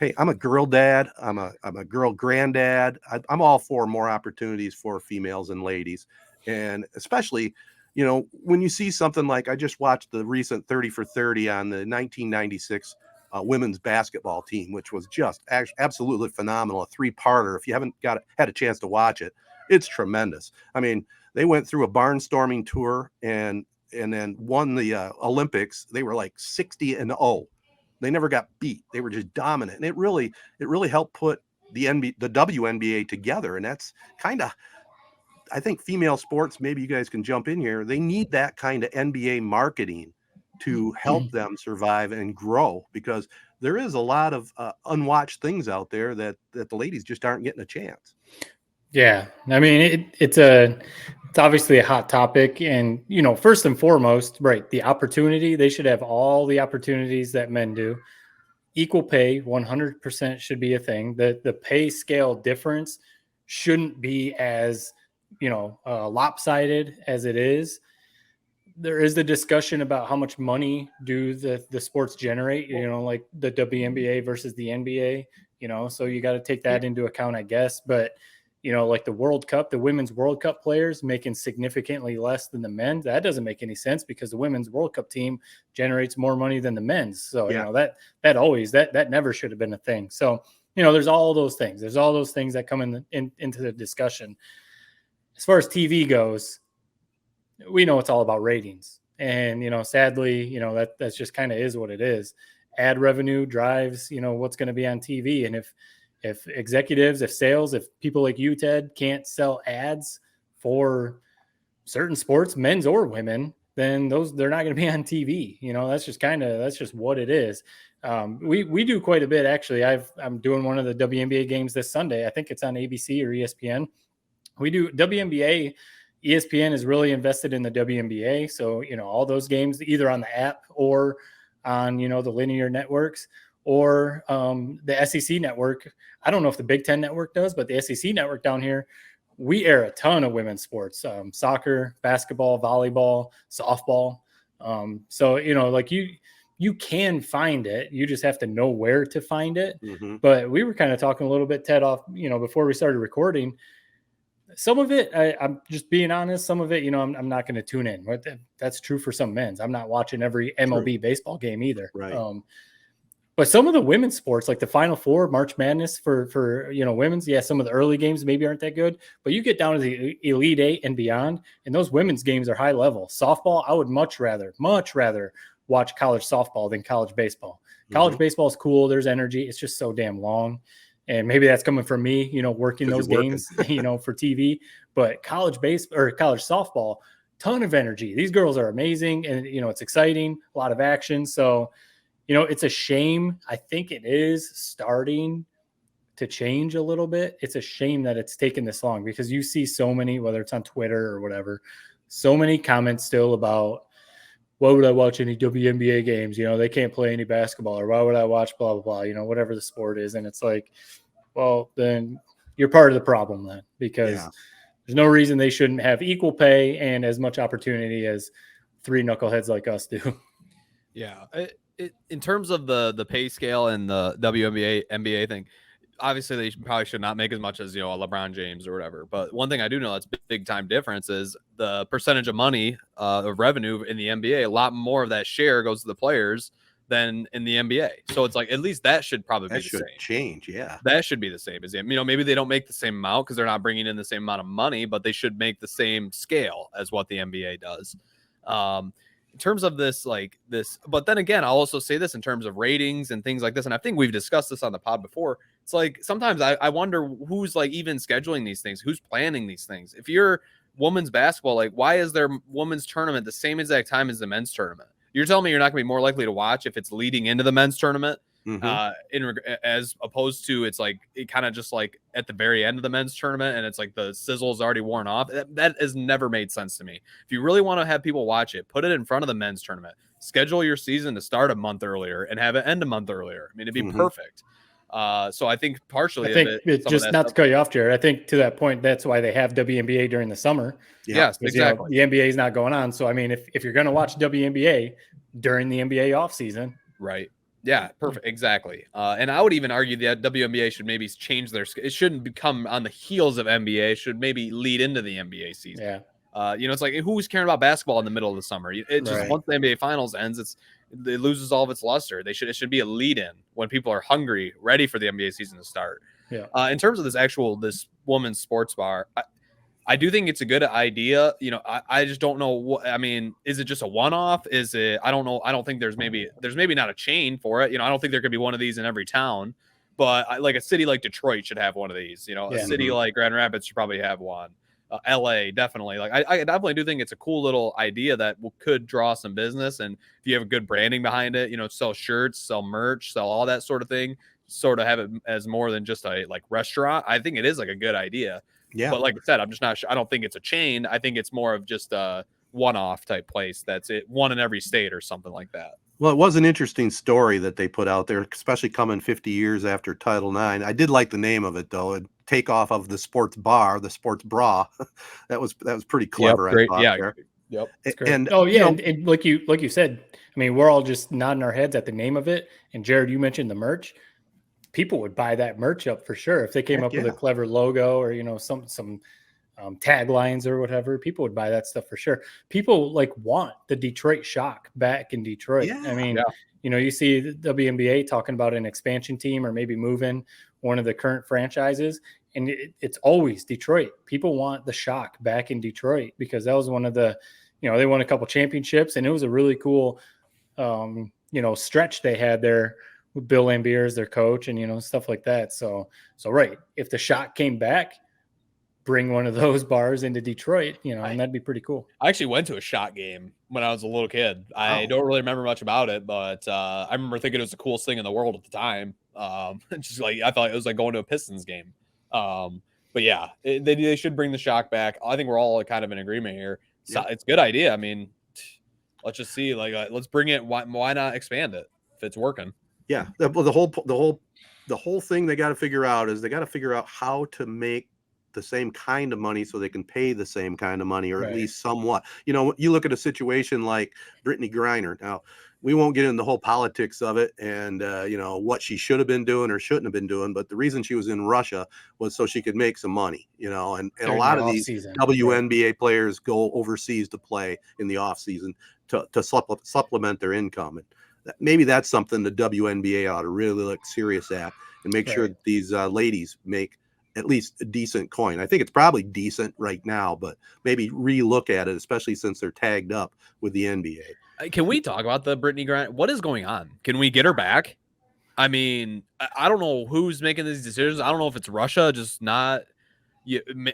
hey, I'm a girl dad. I'm a girl granddad. I'm all for more opportunities for females and ladies. And especially, when you see something like, I just watched the recent 30 for 30 on the 1996 women's basketball team, which was just absolutely phenomenal. A 3-parter. If you haven't had a chance to watch it, it's tremendous. I mean, they went through a barnstorming tour and then won the Olympics. They were like 60-0. They never got beat. They were just dominant. And it really helped put the WNBA together. And that's kind of, I think female sports, maybe you guys can jump in here. They need that kind of NBA marketing to help them survive and grow, because there is a lot of unwatched things out there that the ladies just aren't getting a chance. Yeah. I mean, it's obviously a hot topic, and, first and foremost, right, the opportunity, they should have all the opportunities that men do. Equal pay, 100% should be a thing. The pay scale difference shouldn't be as, lopsided as it is. There is the discussion about how much money do the sports generate, like the WNBA versus the NBA, so you got to take that into account, I guess. But like the World Cup, the Women's World Cup players making significantly less than the men. That doesn't make any sense, because the Women's World Cup team generates more money than the men's. So, yeah. that never should have been a thing. So, there's all those things. There's all those things that come into the discussion. As far as TV goes, we know it's all about ratings. And, sadly, that's just kind of is what it is. Ad revenue drives, what's going to be on TV. And if executives, if sales, if people like you, Ted, can't sell ads for certain sports, men's or women, then they're not going to be on TV. That's just what it is. We do quite a bit, actually. I'm doing one of the WNBA games this Sunday. I think it's on ABC or ESPN. We do WNBA. ESPN is really invested in the WNBA. So, all those games either on the app or on, the linear networks, or the SEC network. I don't know if the Big Ten network does, but the SEC network down here, we air a ton of women's sports, soccer, basketball, volleyball, softball. So, like you can find it. You just have to know where to find it. Mm-hmm. But we were kind of talking a little bit, Ted, off, before we started recording. Some of it, I'm just being honest, some of it, I'm not going to tune in. That's true for some men's. I'm not watching every MLB baseball game either. Right. But some of the women's sports, like the Final Four, March Madness for women's, some of the early games maybe aren't that good. But you get down to the Elite Eight and beyond, and those women's games are high level. Softball, I would much rather watch college softball than college baseball. College baseball is cool. There's energy. It's just so damn long. And maybe that's coming from me, working those games, for TV. But college softball, ton of energy. These girls are amazing, and it's exciting, a lot of action. So, it's a shame. I think it is starting to change a little bit. It's a shame that it's taken this long, because you see so many, whether it's on Twitter or whatever, so many comments still about, why would I watch any WNBA games? They can't play any basketball, or why would I watch blah, blah, blah, whatever the sport is. And it's like, well, then you're part of the problem then, because there's no reason they shouldn't have equal pay and as much opportunity as 3 knuckleheads like us do. Yeah. in terms of the pay scale and the WNBA NBA thing, obviously they probably should not make as much as, you know, a LeBron James or whatever. But one thing I do know that's big time difference is the percentage of money of revenue in the NBA. A lot more of that share goes to the players than in the NBA. So it's like at least that should probably be the same. Change, yeah. That should be the same as you know, maybe they don't make the same amount because they're not bringing in the same amount of money, but they should make the same scale as what the NBA does. In terms of this, but then again, I'll also say this in terms of ratings and things like this. And I think we've discussed this on the pod before. It's like, sometimes I wonder who's like even scheduling these things, who's planning these things. If you're women's basketball, like why is their women's tournament the same exact time as the men's tournament? You're telling me you're not gonna be more likely to watch if it's leading into the men's tournament, as opposed to it's like it kind of just like at the very end of the men's tournament and it's like the sizzle's already worn off. That has never made sense to me. If you really want to have people watch it, put it in front of the men's tournament. Schedule your season to start a month earlier and have it end a month earlier. I mean, it'd be perfect. So I think partially, it's just not to cut you off, Jared. I think to that point, that's why they have WNBA during the summer. Yes, exactly. You know, the NBA is not going on. So, I mean, if you're going to watch WNBA during the NBA off season, right. Yeah, perfect. Exactly. And I would even argue that WNBA should maybe change it shouldn't become on the heels of NBA. It should maybe lead into the NBA season. Yeah. You know, it's like, who's caring about basketball in the middle of the summer? It just once the NBA finals ends, it loses all of its luster. It should be a lead in when people are hungry, ready for the NBA season to start. Yeah. In terms of this woman's sports bar, I do think it's a good idea. You know, I just don't know what, I mean, is it just a one-off? Is it, I don't know. I don't think there's maybe not a chain for it. You know, I don't think there could be one of these in every town, but like a city like Detroit should have one of these, you know, a city like Grand Rapids should probably have one. LA, definitely. Like, I definitely do think it's a cool little idea that could draw some business. And if you have a good branding behind it, you know, sell shirts, sell merch, sell all that sort of thing, sort of have it as more than just a like restaurant. I think it is like a good idea. Yeah. But like I said, I'm just not sure. I don't think it's a chain. I think it's more of just a one-off type place. That's it. One in every state or something like that. Well, it was an interesting story that they put out there, especially coming 50 years after Title IX. I did like the name of it, though. Takeoff of the sports bar, the sports bra. that was pretty clever. Yep, great. I thought, Yeah. there. Yep. And and like you said, I mean, we're all just nodding our heads at the name of it. And Jared, you mentioned the merch. People would buy that merch up for sure if they came up with a clever logo or, you know, some taglines or whatever. People would buy that stuff for sure. People like want the Detroit Shock back in Detroit. Yeah. I mean, you know, you see the WNBA talking about an expansion team or maybe moving one of the current franchises, and it's always Detroit. People want the Shock back in Detroit because that was one of the, you know, they won a couple championships and it was a really cool, you know, stretch they had there with Bill Lambier as their coach and, you know, stuff like that. So right. If the Shock came back, bring one of those bars into Detroit, you know, and that'd be pretty cool. I actually went to a Shot game when I was a little kid. I don't really remember much about it, but I remember thinking it was the coolest thing in the world at the time. Just like, I thought it was like going to a Pistons game. But yeah, they should bring the Shock back. I think we're all kind of in agreement here. So it's a good idea. I mean, let's just see, let's bring it. Why not expand it if it's working? Yeah. The whole thing they got to figure out is they got to figure out how to make the same kind of money so they can pay the same kind of money, or at least somewhat. You know, you look at a situation like Brittany Griner. Now, we won't get into the whole politics of it and, you know, what she should have been doing or shouldn't have been doing. But the reason she was in Russia was so she could make some money, you know, and a lot of these WNBA players go overseas to play in the off season to supplement their income. And maybe that's something the WNBA ought to really look serious at and make sure that these ladies make at least a decent coin. I think it's probably decent right now, but maybe relook at it, especially since they're tagged up with the NBA. Can we talk about the Brittany Griner? What is going on? Can we get her back? I mean, I don't know who's making these decisions. I don't know if it's Russia just not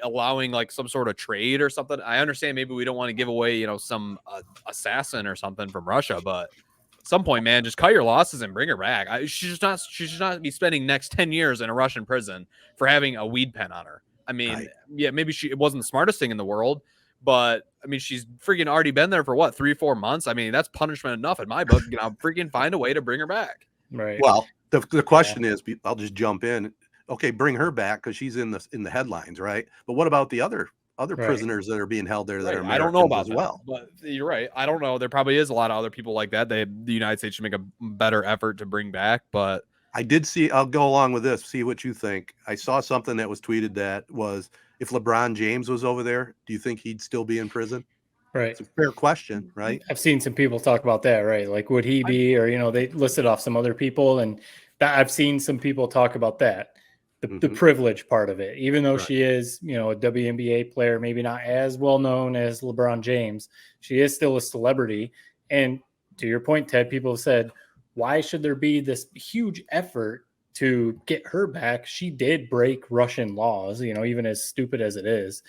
allowing like some sort of trade or something. I understand maybe we don't want to give away, you know, some assassin or something from Russia, but at some point, man, just cut your losses and bring her back. She should not be spending next 10 years in a Russian prison for having a weed pen on her. I mean, maybe it wasn't the smartest thing in the world, but I mean, she's freaking already been there for what, 3-4 months. I mean, that's punishment enough in my book. You know, freaking find a way to bring her back. Right. Well, the question is, I'll just jump in. Okay, bring her back because she's in the headlines, right? But what about the other other Right. prisoners that are being held there that are Right. I don't Americans know about as that, well. but you're right. I don't know. There probably is a lot of other people like that. The United States should make a better effort to bring back, but I did see, I'll go along with this, see what you think. I saw something that was tweeted that was, if LeBron James was over there, do you think he'd still be in prison? Right. It's a fair question, right? I've seen some people talk about that, right? Like, would he be, or, they listed off some other people, and that I've seen some people talk about that, the privilege part of it, even though Right. she is, a WNBA player, maybe not as well known as LeBron James, she is still a celebrity. And to your point, Ted, people have said, why should there be this huge effort to get her back? She did break Russian laws, even as stupid as it is.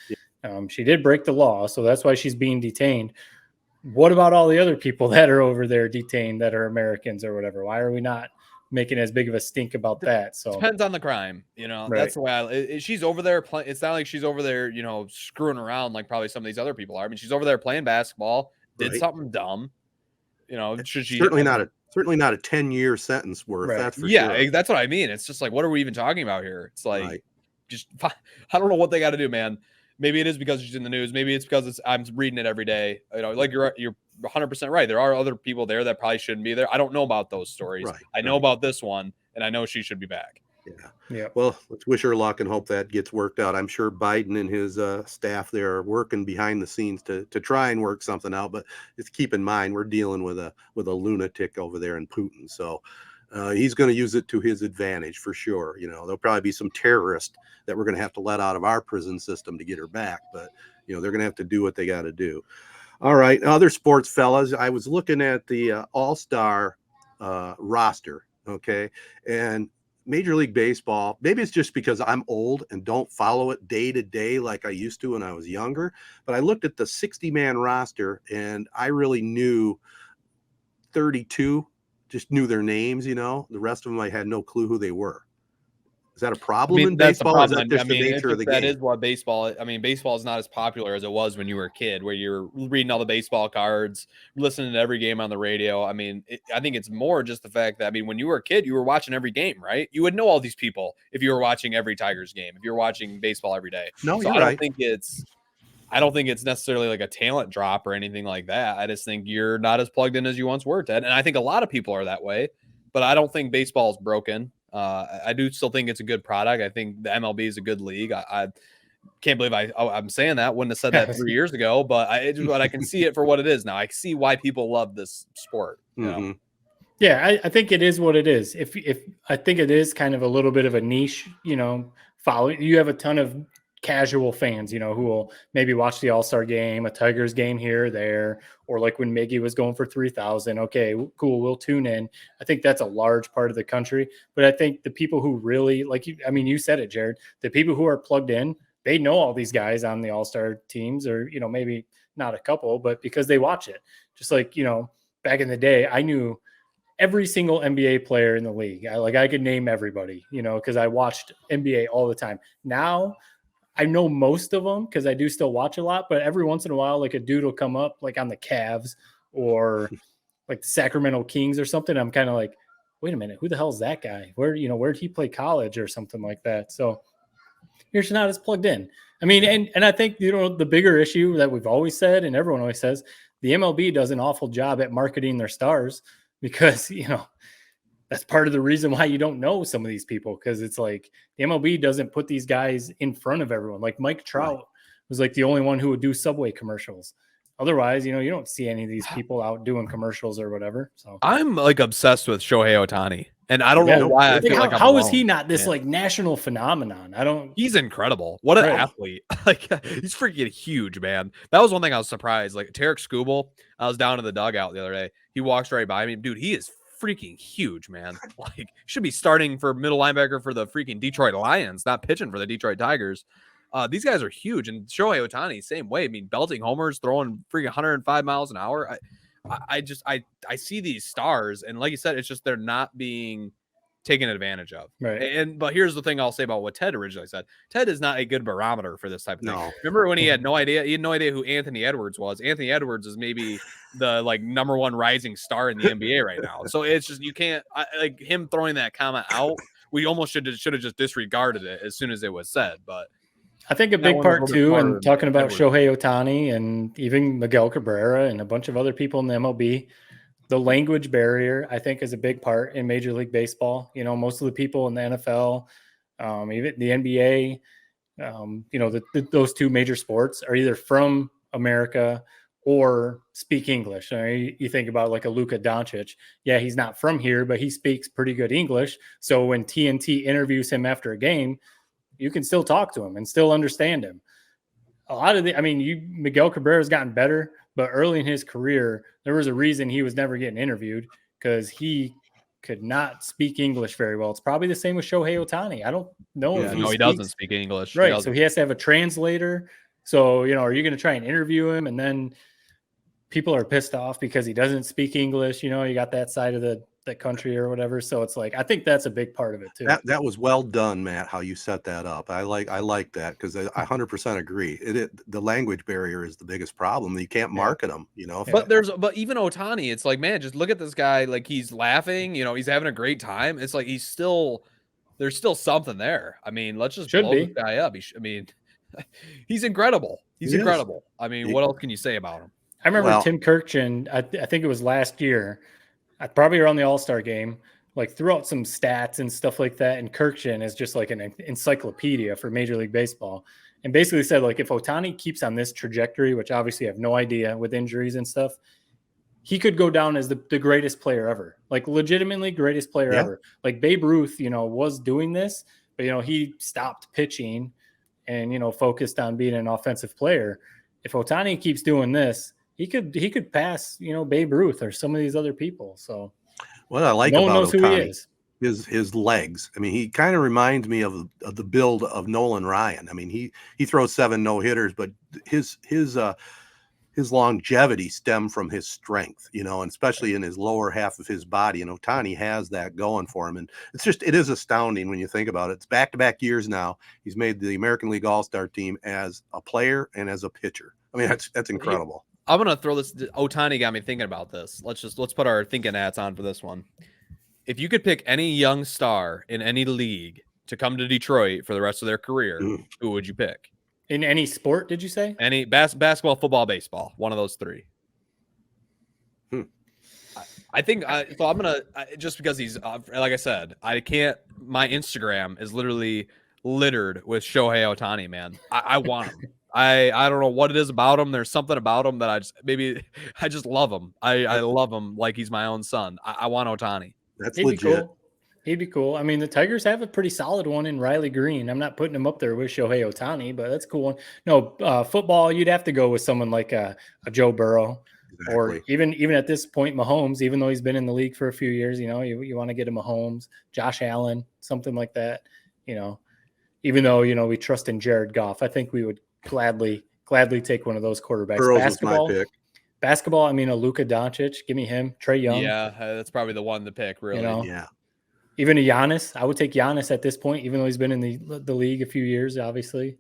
She did break the law, so that's why she's being detained. What about all the other people that are over there detained that are Americans or whatever? Why are we not making as big of a stink about that? So depends on the crime. Right. That's the way she's over there. It's not like she's over there, screwing around like probably some of these other people are. I mean, she's over there playing basketball, did Right. something dumb. Should she Certainly not a 10-year sentence worth. Right. That's for yeah, sure. that's what I mean. It's just like, what are we even talking about here? It's like, Right. just I don't know what they got to do, man. Maybe it is because she's in the news. Maybe it's because I'm reading it every day. Like you're 100% right. There are other people there that probably shouldn't be there. I don't know about those stories. Right, I know about this one, and I know she should be back. yeah, Well, let's wish her luck and hope that gets worked out. I'm sure Biden and his staff there are working behind the scenes to try and work something out. But just keep in mind, we're dealing with a lunatic over there in Putin. So he's going to use it to his advantage for sure. There'll probably be some terrorist that we're going to have to let out of our prison system to get her back. But they're going to have to do what they got to do. All right, other sports fellas. I was looking at the All Star roster. Okay, and Major League Baseball, maybe it's just because I'm old and don't follow it day to day like I used to when I was younger, but I looked at the 60-man roster and I really knew 32, just knew their names, the rest of them I had no clue who they were. Is that a problem in that's the baseball? Or is problem. that just the nature of the game? That is what baseball. Baseball is not as popular as it was when you were a kid, where you're reading all the baseball cards, listening to every game on the radio. I think it's more just the fact that when you were a kid, you were watching every game, right? You would know all these people if you were watching every Tigers game, if you're watching baseball every day. No, so you're I right. don't think it's necessarily like a talent drop or anything like that. I just think you're not as plugged in as you once were, Ted. And I think a lot of people are that way, but I don't think baseball is broken. I do still think it's a good product. I think the MLB is a good league. I can't believe I'm saying that. Wouldn't have said that 3 years ago, but I can see it for what it is now. I see why people love this sport. Yeah, I think it is what it is. If I think it is kind of a little bit of a niche, follow. You have a ton of casual fans, who will maybe watch the All-Star game, a Tigers game here or there, or like when Miggy was going for 3,000. Okay, cool, we'll tune in. I think that's a large part of the country. But I think the people who really you said it, Jared, the people who are plugged in, they know all these guys on the All-Star teams, or, maybe not a couple, but because they watch it. Just like, back in the day, I knew every single NBA player in the league. I could name everybody, because I watched NBA all the time. Now I know most of them because I do still watch a lot, but every once in a while, like a dude will come up like on the Cavs or like the Sacramento Kings or something. I'm kind of like, wait a minute, who the hell is that guy? Where'd he play college or something like that? So you're just not as plugged in. And I think, the bigger issue that we've always said, and everyone always says, the MLB does an awful job at marketing their stars because, that's part of the reason why you don't know some of these people, because it's like the MLB doesn't put these guys in front of everyone. Like Mike Trout was like the only one who would do Subway commercials. Otherwise, you don't see any of these people out doing commercials or whatever. So I'm obsessed with Shohei Ohtani, and I don't know why. I feel like how is he not this national phenomenon? He's incredible. What an athlete! He's freaking huge, man. That was one thing I was surprised. Like Tarek Skubal, I was down in the dugout the other day. He walks right by me, dude. He is freaking huge, man. Should be starting for middle linebacker for the freaking Detroit Lions, not pitching for the Detroit Tigers. These guys are huge, and Shohei Ohtani, same way. Belting homers, throwing freaking 105 miles an hour. I see these stars, and like you said, it's just they're not being taken advantage of. Right. But here's the thing I'll say about what Ted originally said. Ted is not a good barometer for this type of thing. No. Remember when he had no idea? He had no idea who Anthony Edwards was. Anthony Edwards is maybe the number one rising star in the NBA right now. So it's just, you can't him throwing that comment out. We almost should have just disregarded it as soon as it was said. But I think a That big one's a part little bit too, smarter and talking about Edwards. Shohei Ohtani and even Miguel Cabrera and a bunch of other people in the MLB, the language barrier, I think, is a big part in Major League Baseball. You know, most of the people in the NFL, even the NBA, you know, those two major sports are either from America or speak English. You think about like a Luka Doncic. Yeah, he's not from here, but he speaks pretty good English. So when TNT interviews him after a game, you can still talk to him and still understand him. A lot of Miguel Cabrera has gotten better, but early in his career, there was a reason he was never getting interviewed because he could not speak English very well. It's probably the same with Shohei Ohtani. I don't know if he doesn't speak English. Right. So he has to have a translator. So, you know, are you going to try and interview him and then people are pissed off because he doesn't speak English? You know, you got that side of the country or whatever. So it's like, I think that's a big part of it too. That was well done, Matt, how you set that up. I like that because I 100% agree. The language barrier is the biggest problem. You can't market them, you know. But even Ohtani, it's like, man, just look at this guy. Like, he's laughing, you know, he's having a great time. It's like there's still something there. I mean, let's just blow this guy up. He's incredible. He's incredible. I mean, what else can you say about him? I remember Tim Kirkjian, I think it was last year, probably around the All Star game, like threw out some stats and stuff like that. And Kirkjian is just like an encyclopedia for Major League Baseball. And basically said, like, if Ohtani keeps on this trajectory, which obviously I have no idea with injuries and stuff, he could go down as the greatest player ever, like legitimately greatest player ever. Like Babe Ruth, you know, was doing this, but, you know, he stopped pitching and, you know, focused on being an offensive player. If Ohtani keeps doing this, he could pass, you know, Babe Ruth or some of these other people. So what I like no one about knows Ohtani who he is. His legs. I mean, he kind of reminds me of the build of Nolan Ryan. I mean, he throws 7 no-hitters, but his longevity stemmed from his strength, you know, and especially in his lower half of his body. And Ohtani has that going for him. And it is astounding when you think about it. It's back-to-back years now. He's made the American League All-Star team as a player and as a pitcher. I mean, that's incredible. I'm going to throw this. Ohtani got me thinking about this. Let's put our thinking hats on for this one. If you could pick any young star in any league to come to Detroit for the rest of their career, who would you pick? In any sport, did you say? Any basketball, football, baseball, one of those three. I think so. I'm gonna just because he's like I said, I can't. My Instagram is literally littered with Shohei Ohtani. Man, I want him. I don't know what it is about him. There's something about him that I just love him. I love him like he's my own son. I want Ohtani. That's He'd legit. Be cool. He'd be cool. I mean, the Tigers have a pretty solid one in Riley Green. I'm not putting him up there with Shohei Ohtani, but that's a cool one. No, football, you'd have to go with someone like a Joe Burrow. Exactly. Or even at this point, Mahomes, even though he's been in the league for a few years, you know, you want to get him Mahomes, Josh Allen, something like that, you know, even though, you know, we trust in Jared Goff, I think we would gladly take one of those quarterbacks. Burrow's my pick. Basketball, I mean, a Luka Doncic, give me him. Trae Young. Yeah, that's probably the one to pick, really. You know? Yeah. Even a Giannis. I would take Giannis at this point, even though he's been in the league a few years, obviously.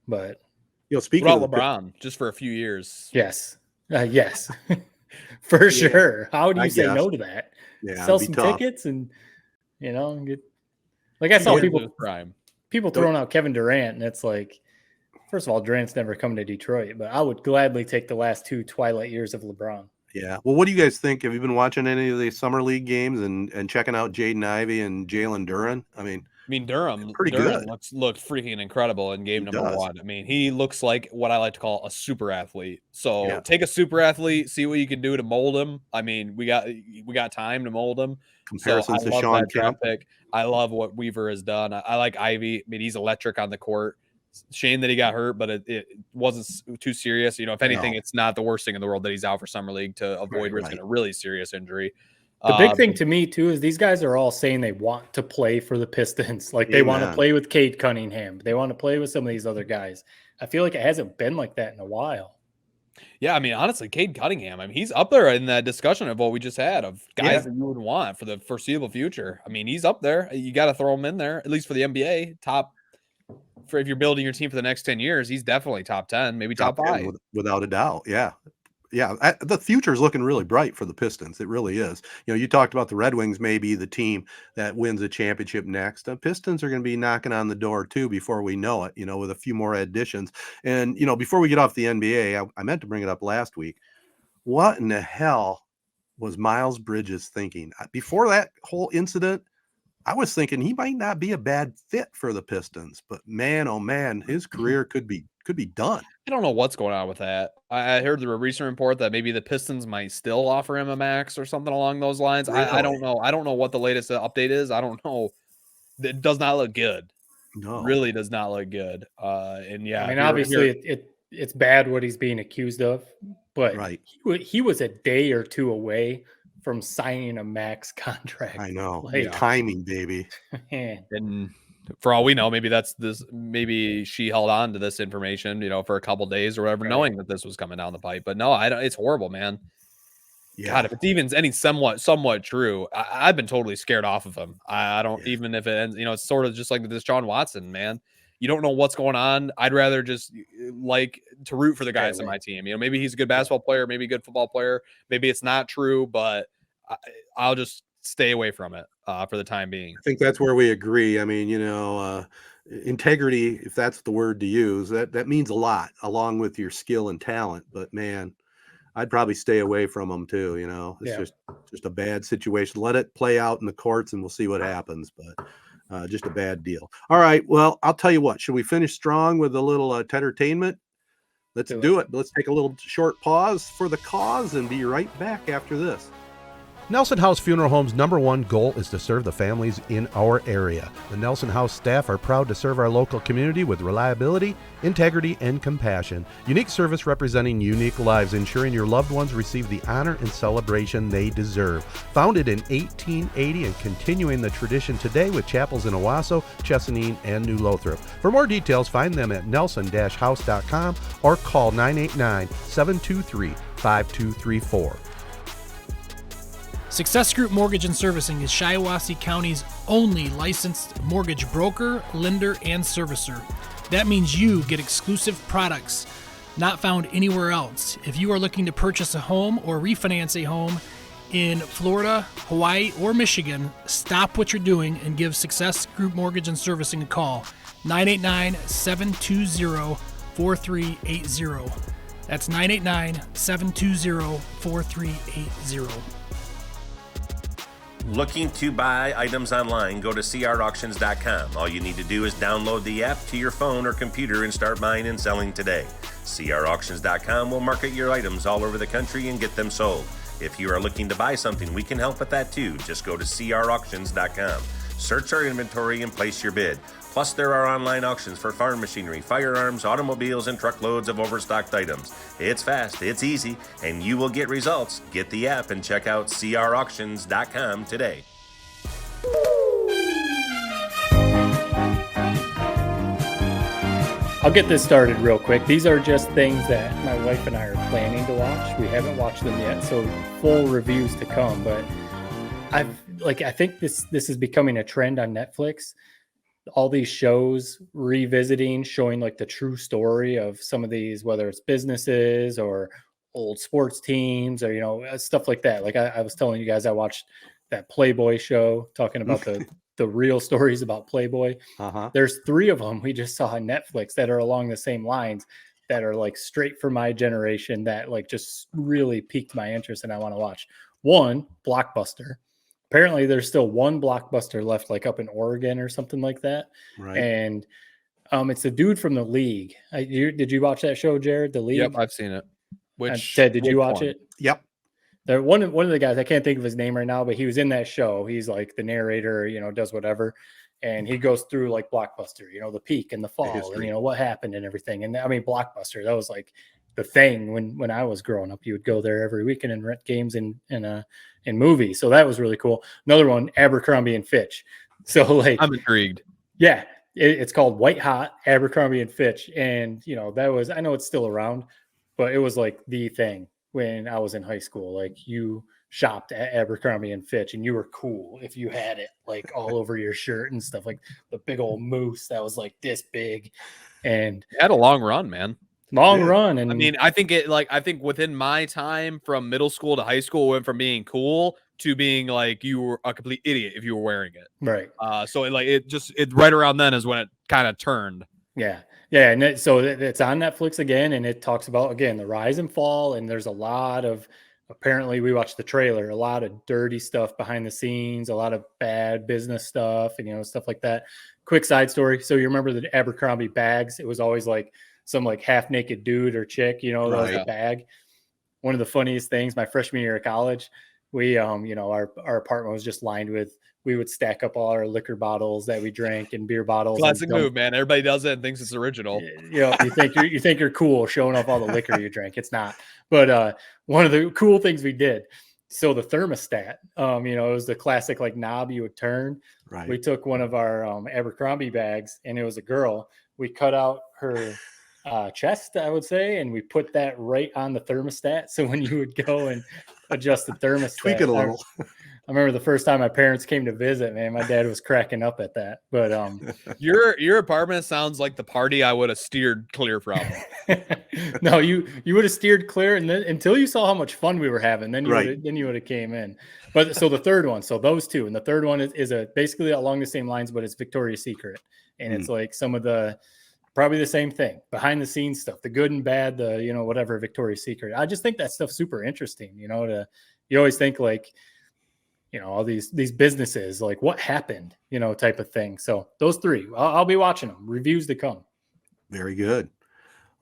But you know, speaking of LeBron, just for a few years. Yes. Yes. For sure. How do you say no to that? Yeah, sell some tickets and, you know, get like I saw people throwing out Kevin Durant, and it's like, first of all, Durant's never come to Detroit, but I would gladly take the last 2 twilight years of LeBron. Yeah. Well, what do you guys think? Have you been watching any of the summer league games and checking out Jaden Ivey and Jalen Duren? I mean, Durham good. Looked freaking incredible in game number 1. I mean, he looks like what I like to call a super athlete. So take a super athlete, see what you can do to mold him. I mean, we got time to mold him. Comparisons to Sean Kemp. I love what Weaver has done. I like Ivy. I mean, he's electric on the court. Shame that he got hurt, but it wasn't too serious. You know, if anything, it's not the worst thing in the world that he's out for summer league to avoid risking a really serious injury. The big thing to me, too, is these guys are all saying they want to play for the Pistons. Like, they want to play with Cade Cunningham. They want to play with some of these other guys. I feel like it hasn't been like that in a while. Yeah, I mean, honestly, Cade Cunningham, I mean, he's up there in that discussion of what we just had of guys that you would want for the foreseeable future. I mean, he's up there. You got to throw him in there, at least for the NBA. If you're building your team for the next 10 years, he's definitely top 10, maybe top 5. Without a doubt, yeah. the future is looking really bright for the Pistons. It really is. You talked about the Red Wings, maybe the team that wins a championship next. The Pistons are going to be knocking on the door too before we know it, with a few more additions. And, before we get off the NBA, I meant to bring it up last week. What in the hell was Miles Bridges thinking? Before that whole incident, I was thinking he might not be a bad fit for the Pistons, but man, oh man, his career could be done. I don't know what's going on with that. I heard the recent report that maybe the Pistons might still offer him a max or something along those lines. Really? I don't know. I don't know what the latest update is. I don't know. It does not look good. No, really does not look good. And yeah, I mean, obviously it's bad what he's being accused of, but right. he was a day or two away from signing a max contract. I know. Like, timing, baby. And for all we know, maybe she held on to this information, for a couple days or whatever, knowing that this was coming down the pipe. But no, I don't. It's horrible, man. Yeah. God, if it's even any somewhat true, I've been totally scared off of him. I don't even if it ends, it's sort of just like this John Watson, man. You don't know what's going on. I'd rather just like to root for the guys in my team. Maybe he's a good basketball player, maybe a good football player. Maybe it's not true, but I'll just stay away from it for the time being. I think that's where we agree. I mean, integrity, if that's the word to use, that means a lot along with your skill and talent. But man, I'd probably stay away from them too. It's just a bad situation. Let it play out in the courts and we'll see what happens. But just a bad deal. All right. Well, I'll tell you what, should we finish strong with a little Tedertainment? Let's do it. Let's take a little short pause for the cause and be right back after this. Nelson House Funeral Home's #1 goal is to serve the families in our area. The Nelson House staff are proud to serve our local community with reliability, integrity, and compassion. Unique service representing unique lives, ensuring your loved ones receive the honor and celebration they deserve. Founded in 1880 and continuing the tradition today with chapels in Owosso, Chesaning, and New Lothrop. For more details, find them at nelson-house.com or call 989-723-5234. Success Group Mortgage and Servicing is Shiawassee County's only licensed mortgage broker, lender, and servicer. That means you get exclusive products not found anywhere else. If you are looking to purchase a home or refinance a home in Florida, Hawaii, or Michigan, stop what you're doing and give Success Group Mortgage and Servicing a call. 989-720-4380. That's 989-720-4380. Looking to buy items online? Go to crauctions.com. All you need to do is download the app to your phone or computer and start buying and selling today. crauctions.com will market your items all over the country and get them sold. If you are looking to buy something, we can help with that too. Just go to crauctions.com. Search our inventory and place your bid. Plus, there are online auctions for farm machinery, firearms, automobiles, and truckloads of overstocked items. It's fast, it's easy, and you will get results. Get the app and check out crauctions.com today. I'll get this started real quick. These are just things that my wife and I are planning to watch. We haven't watched them yet, so full reviews to come. But I think this is becoming a trend on Netflix. All these shows revisiting, showing like the true story of some of these, whether it's businesses or old sports teams or, stuff like that. Like I was telling you guys, I watched that Playboy show talking about the real stories about Playboy. There's 3 of them we just saw on Netflix that are along the same lines that are like straight for my generation that like just really piqued my interest and I want to watch. One, Blockbuster. Apparently there's still one Blockbuster left, like up in Oregon or something like that. Right. And it's the dude from The League. Did you watch that show, Jared? The League? Yep, I've seen it. Ted, did you watch it? Yep. One of the guys, I can't think of his name right now, but he was in that show. He's like the narrator, does whatever. And he goes through like Blockbuster, the peak and the fall and, what happened and everything. And I mean, Blockbuster, that was like the thing when I was growing up. You would go there every weekend and rent games and movies. So that was really cool. Another one, Abercrombie and Fitch. So like, I'm intrigued. Yeah. It's called White Hot, Abercrombie and Fitch. And, that was, I know it's still around, but it was like the thing when I was in high school. Like you shopped at Abercrombie and Fitch and you were cool if you had it like all over your shirt and stuff, like the big old moose that was like this big. And it had a long run, man. long Yeah. run. And I mean, I think within my time from middle school to high school, it went from being cool to being like you were a complete idiot if you were wearing it. right. So it right around then is when it kind of turned. Yeah. And it's on Netflix again, and it talks about, again, the rise and fall. And there's a lot of, apparently we watched the trailer, a lot of dirty stuff behind the scenes, a lot of bad business stuff, and, stuff like that. Quick side story. So you remember the Abercrombie bags? It was always like some like half naked dude or chick, that was the bag. One of the funniest things, my freshman year of college, we, our apartment was just lined with, we would stack up all our liquor bottles that we drank and beer bottles. Classic move, man. Everybody does it and thinks it's original. You think you're cool showing off all the liquor you drank. It's not. But one of the cool things we did, so the thermostat, it was the classic like knob you would turn. Right. We took one of our Abercrombie bags, and it was a girl. We cut out her chest, I would say, and we put that right on the thermostat. So when you would go and adjust the thermostat, tweak it a little. I remember the first time my parents came to visit, man, my dad was cracking up at that. But your apartment sounds like the party I would have steered clear from. No, you would have steered clear, and then until you saw how much fun we were having, then you would have came in. But so the third one, so those two, and the third one is basically along the same lines, but it's Victoria's Secret, and it's like some of the probably the same thing, behind the scenes stuff, the good and bad, the whatever Victoria's Secret. I just think that stuff's super interesting. You always think like, all these businesses, like what happened, type of thing. So those three, I'll be watching them. Reviews to come. Very good.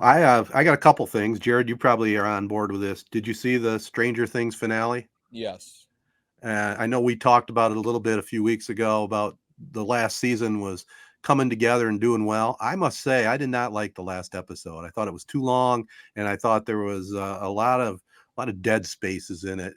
I got a couple things. Jared, you probably are on board with this. Did you see the Stranger Things finale? Yes. I know we talked about it a little bit a few weeks ago about the last season was coming together and doing well. I must say, I did not like the last episode. I thought it was too long, and I thought there was a lot of dead spaces in it.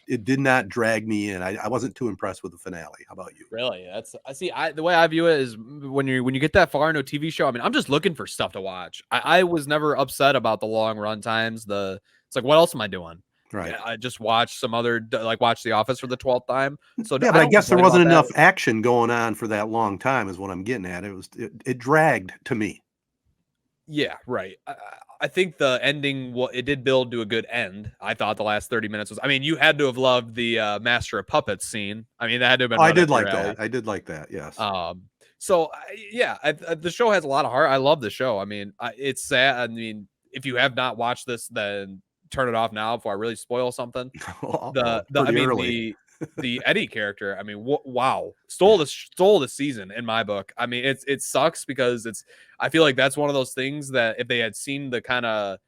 It did not drag me in. I wasn't too impressed with the finale. How about you? Really? The way I view it is when you get that far into a TV show, I mean, I'm just looking for stuff to watch. I was never upset about the long run times. It's like, what else am I doing? Right. I just watched watch The Office for the 12th time. So yeah, but I guess there wasn't enough action going on for that long time is what I'm getting at. It dragged to me. Yeah, right. I think the ending, it did build to a good end. I thought the last 30 minutes was, I mean, you had to have loved the Master of Puppets scene. I mean, that had to have been. I did like that. I did like that. Yes. So the show has a lot of heart. I love the show. I mean, it's sad. I mean, if you have not watched this, then turn it off now before I really spoil something. The Eddie character, I mean, wow, stole the season in my book. I mean, it sucks because I feel like that's one of those things that if they had seen the kind of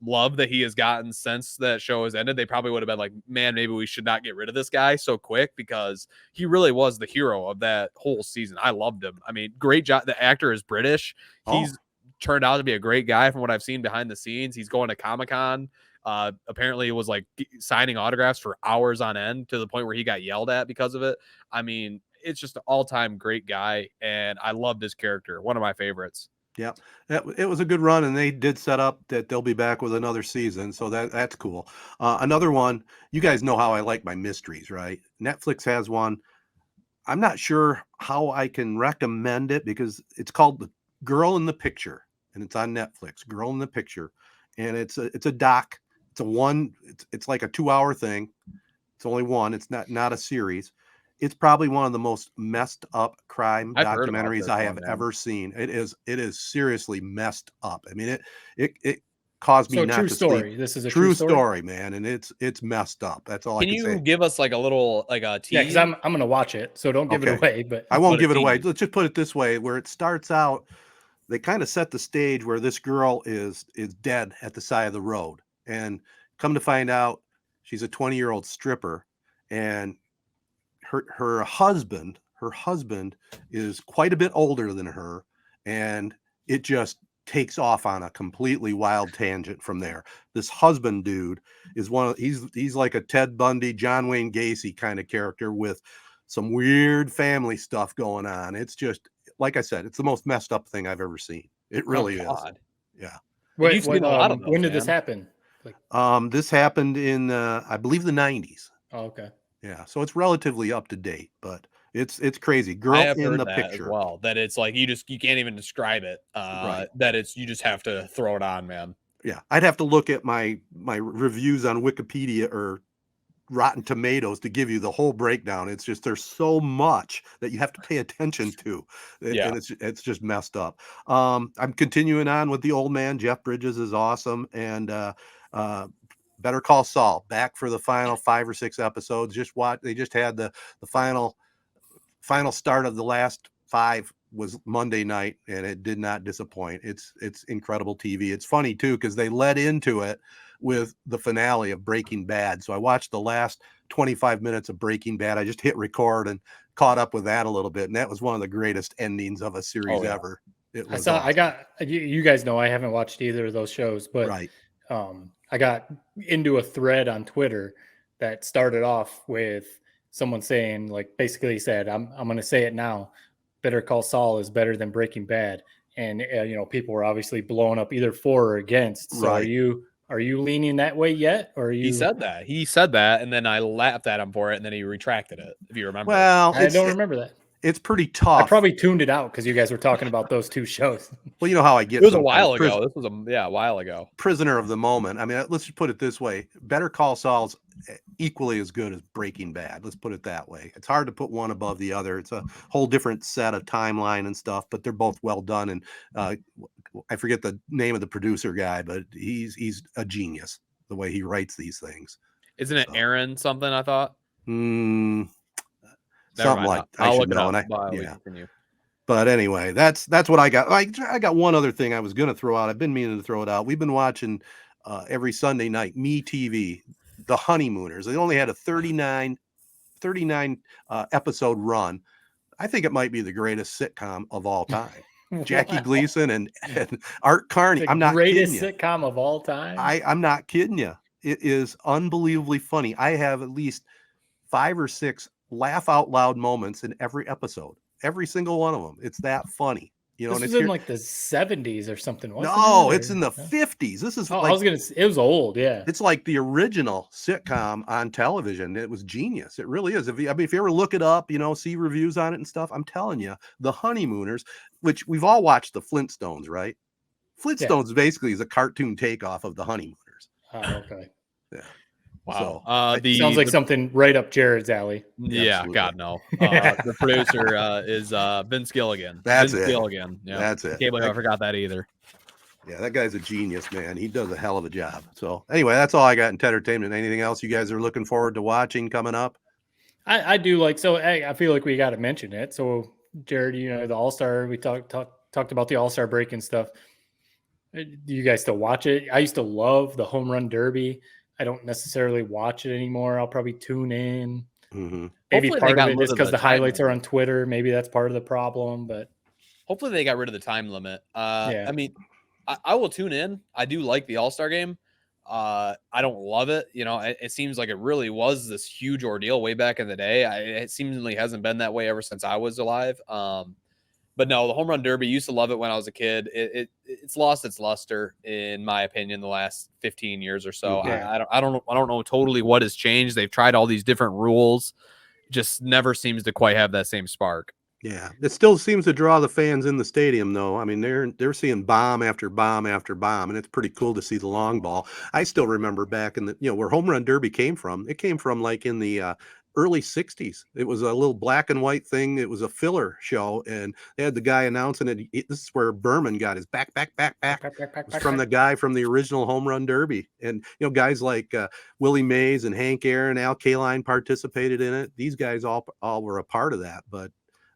love that he has gotten since that show has ended, they probably would have been like, man, maybe we should not get rid of this guy so quick, because he really was the hero of that whole season. I loved him. I mean, great job. The actor is British. He's turned out to be a great guy from what I've seen behind the scenes. He's going to Comic-Con. Apparently it was like signing autographs for hours on end to the point where he got yelled at because of it. I mean, it's just an all-time great guy, and I loved his character. One of my favorites. Yeah, it was a good run, and they did set up that they'll be back with another season, so that's cool. Another one, you guys know how I like my mysteries, right? Netflix has one. I'm not sure how I can recommend it because it's called The Girl in the Picture, and it's on Netflix. Girl in the Picture, and it's a doc. It's like a 2-hour thing. It's only one. It's not a series. It's probably one of the most messed up crime documentaries I have ever seen. It is seriously messed up. I mean, it caused me not to sleep. This is a true story, man, and it's messed up. That's all I can say. Can you give us like a little a tease? Yeah, because I'm gonna watch it, so don't give it away. But I won't give it away. Let's just put it this way: where it starts out, they kind of set the stage where this girl is dead at the side of the road, and come to find out, she's a 20-year-old stripper, and her husband is quite a bit older than her, and it just takes off on a completely wild tangent from there. This husband dude is he's like a Ted Bundy, John Wayne Gacy kind of character with some weird family stuff going on. It's just, like I said, it's the most messed up thing I've ever seen. It really is. Yeah. When did this happen? This happened in I believe the 90s. Oh, okay. Yeah, so it's relatively up to date, but It's crazy. I Girl have in heard the that picture. as well. That it's like you can't even describe it. Right. That it's you just have to throw it on, man. Yeah, I'd have to look at my reviews on Wikipedia or Rotten Tomatoes to give you the whole breakdown. It's just there's so much that you have to pay attention to, Yeah. and it's just messed up. I'm continuing on with the old man. Jeff Bridges is awesome, and Better Call Saul back for the final 5 or 6 episodes. They just had the final start of the last 5 was Monday night, and it did not disappoint. It's incredible TV. It's funny too because they led into it with the finale of Breaking Bad. So I watched the last 25 minutes of Breaking Bad. I just hit record and caught up with that a little bit, and that was one of the greatest endings of a series ever. It was awesome. I got you guys know I haven't watched either of those shows, but right. I got into a thread on Twitter that started off with someone saying, like, basically said, I'm going to say it now. Better Call Saul is better than Breaking Bad. And, people were obviously blowing up either for or against. So right. Are you leaning that way yet? Or are you? He said that. And then I laughed at him for it. And then he retracted it. If you remember. Well, I don't remember that. It's pretty tough. I probably tuned it out because you guys were talking about those 2 shows. Well, you know how I get. It was a while ago. This was a while ago. Prisoner of the moment. I mean, let's just put it this way: Better Call Saul's equally as good as Breaking Bad. Let's put it that way. It's hard to put one above the other. It's a whole different set of timeline and stuff, but they're both well done. And I forget the name of the producer guy, but he's a genius the way he writes these things. Isn't it Aaron something? I thought. Something like I should know. And but anyway, that's what I got. I got one other thing I was going to throw out. I've been meaning to throw it out. We've been watching every Sunday night, MeTV, The Honeymooners. They only had a 39 episode run. I think it might be the greatest sitcom of all time. Jackie Gleason and Art Carney. I'm not kidding you. Greatest sitcom of all time. I'm not kidding you. It is unbelievably funny. I have at least 5 or 6 laugh out loud moments in every episode. Every single one of them. It's that funny. This was in like the 70s or something. No, it's in the 50s. This is I was gonna say, it was old, yeah. It's like the original sitcom on television. It was genius. It really is. If you ever look it up, see reviews on it and stuff, I'm telling you, The Honeymooners, which we've all watched the Flintstones, right? Flintstones basically is a cartoon takeoff of The Honeymooners. Oh, okay. Yeah. Wow. So, sounds like something right up Jared's alley. Yeah, absolutely. God, no. The producer is Vince Gilligan. That's Vince it. Gilligan. Yeah. That's it. Can't believe I forgot that either. Yeah, that guy's a genius, man. He does a hell of a job. So anyway, that's all I got in Tedertainment. Anything else you guys are looking forward to watching coming up? I do like, so I feel like we got to mention it. So Jared, the All-Star, we talked about the All-Star break and stuff. Do you guys still watch it? I used to love the Home Run Derby. I don't necessarily watch it anymore. I'll probably tune in. Mm-hmm. Maybe part of it is because the highlights are on Twitter. Maybe that's part of the problem, but hopefully they got rid of the time limit. Yeah. I mean, I will tune in. I do like the All-Star game. I don't love it. It seems like it really was this huge ordeal way back in the day. It seemingly hasn't been that way ever since I was alive. But no, the Home Run Derby, used to love it when I was a kid. It's lost its luster, in my opinion, the last 15 years or so. Yeah. I don't know totally what has changed. They've tried all these different rules, just never seems to quite have that same spark. Yeah, it still seems to draw the fans in the stadium, though. I mean, they're seeing bomb after bomb after bomb, and it's pretty cool to see the long ball. I still remember back in the where Home Run Derby came from. It came from like in the early 60s. It was a little black and white thing. It was a filler show, and they had the guy announcing it. This is where Berman got his back. It was from the guy from the original Home Run Derby. And, guys like Willie Mays and Hank Aaron, Al Kaline participated in it. These guys all were a part of that. But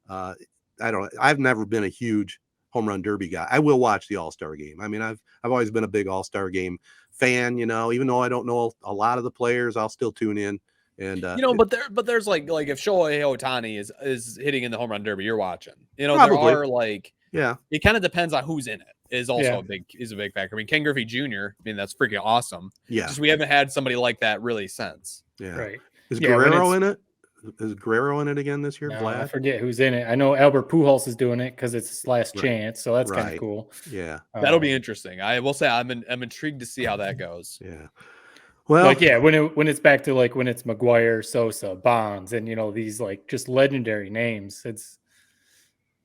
I've never been a huge Home Run Derby guy. I will watch the All-Star game. I mean, I've always been a big All-Star game fan, even though I don't know a lot of the players, I'll still tune in. And but there's like if Shohei Ohtani is hitting in the Home Run Derby, you're watching. Probably. There are it kind of depends on who's in it. Is also a big factor. I mean, Ken Griffey Jr. That's freaking awesome. Yeah, just we haven't had somebody like that really since. Yeah, right. Is Guerrero in it? Is Guerrero in it again this year? No, Vlad? I forget who's in it. I know Albert Pujols is doing it because it's his last chance, so that's kind of cool. Yeah, that'll be interesting. I will say I'm intrigued to see how that goes. Yeah. Well, Like, yeah, when it's back to like when it's McGuire, Sosa, Bonds, and these like just legendary names, it's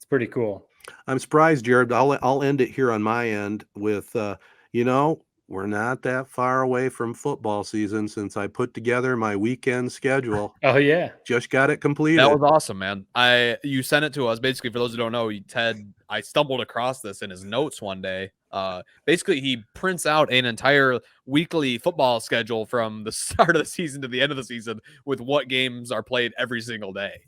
pretty cool. I'm surprised, Jared. I'll end it here on my end with, we're not that far away from football season since I put together my weekend schedule. Oh yeah, Just got it completed. That was awesome, man. You sent it to us. Basically, for those who don't know, Ted, I stumbled across this in his notes one day. Basically, he prints out an entire weekly football schedule from the start of the season to the end of the season with what games are played every single day.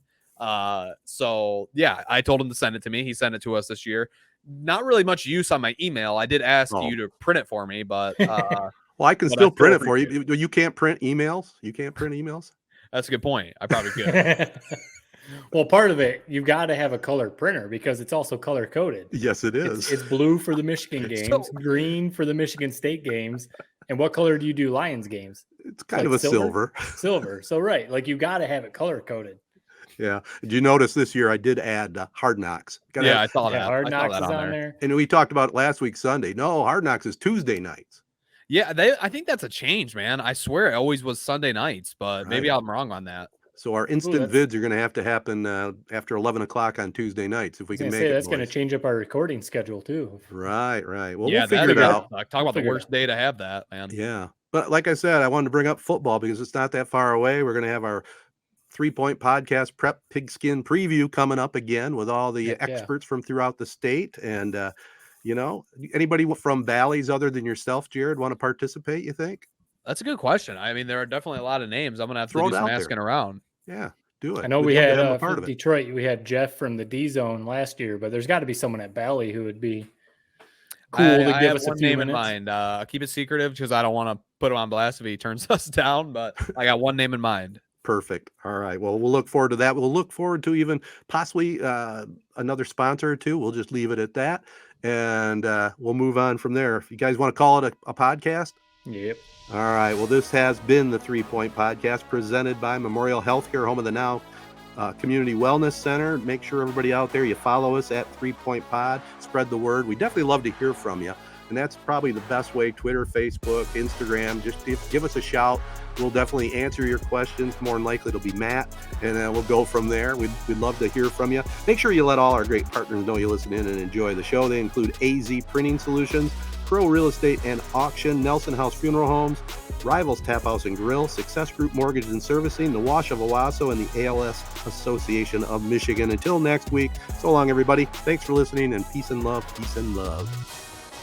So yeah, I told him to send it to me. He sent it to us this year. Not really much use on my email. I did ask you to print it for me, but well, I can still print it for you. You can't print emails. You can't print emails. That's a good point. I probably could. Well, part of it, you've got to have a color printer because it's also color coded. Yes, it is. It's blue for the Michigan games, green for the Michigan State games. And what color do you do Lions games? It's kind of a silver. Silver. So, right. Like, you got to have it color coded. Yeah. Did you notice this year I did add Hard Knocks? I saw that. Hard Knocks is on there. And we talked about it last week, Sunday. No, Hard Knocks is Tuesday nights. Yeah, I think that's a change, man. I swear it always was Sunday nights, but maybe I'm wrong on that. So our instant vids are going to have to happen after 11 o'clock on Tuesday nights if we can make it. That's going to change up our recording schedule too. Right. Well, we'll figure it out. Talk about the worst day to have that, man. Yeah. But like I said, I wanted to bring up football because it's not that far away. We're going to have our 3-Point Podcast Prep Pigskin Preview coming up again with all the experts from throughout the state. And, anybody from Valleys other than yourself, Jared, want to participate, you think? That's a good question. I mean, there are definitely a lot of names. I'm going to have to do some asking around. Yeah, do it. I know we had Detroit. We had Jeff from the D Zone last year, but there's got to be someone at Valley who would be cool to give us a few minutes. In mind. Keep it secretive because I don't want to put him on blast if he turns us down. But I got one name in mind. Perfect. All right. Well, we'll look forward to that. We'll look forward to even possibly another sponsor or two. We'll just leave it at that, and we'll move on from there. If you guys want to call it a podcast. Yep. All right. Well, this has been the 3-Point Podcast presented by Memorial Healthcare, home of the Now Community Wellness Center. Make sure everybody out there, you follow us at 3-Point Pod. Spread the word. We definitely love to hear from you. And that's probably the best way. Twitter, Facebook, Instagram. Just give us a shout. We'll definitely answer your questions. More than likely, it'll be Matt. And we'll go from there. We'd love to hear from you. Make sure you let all our great partners know you listen in and enjoy the show. They include AZEE Printing Solutions, Pro Real Estate and Auction, Nelson House Funeral Homes, Rivals Taphouse and Grille, Success Group Mortgage and Servicing, the Wash of Owosso, and the ALS Association of Michigan. Until next week, so long, everybody. Thanks for listening, and peace and love. Peace and love.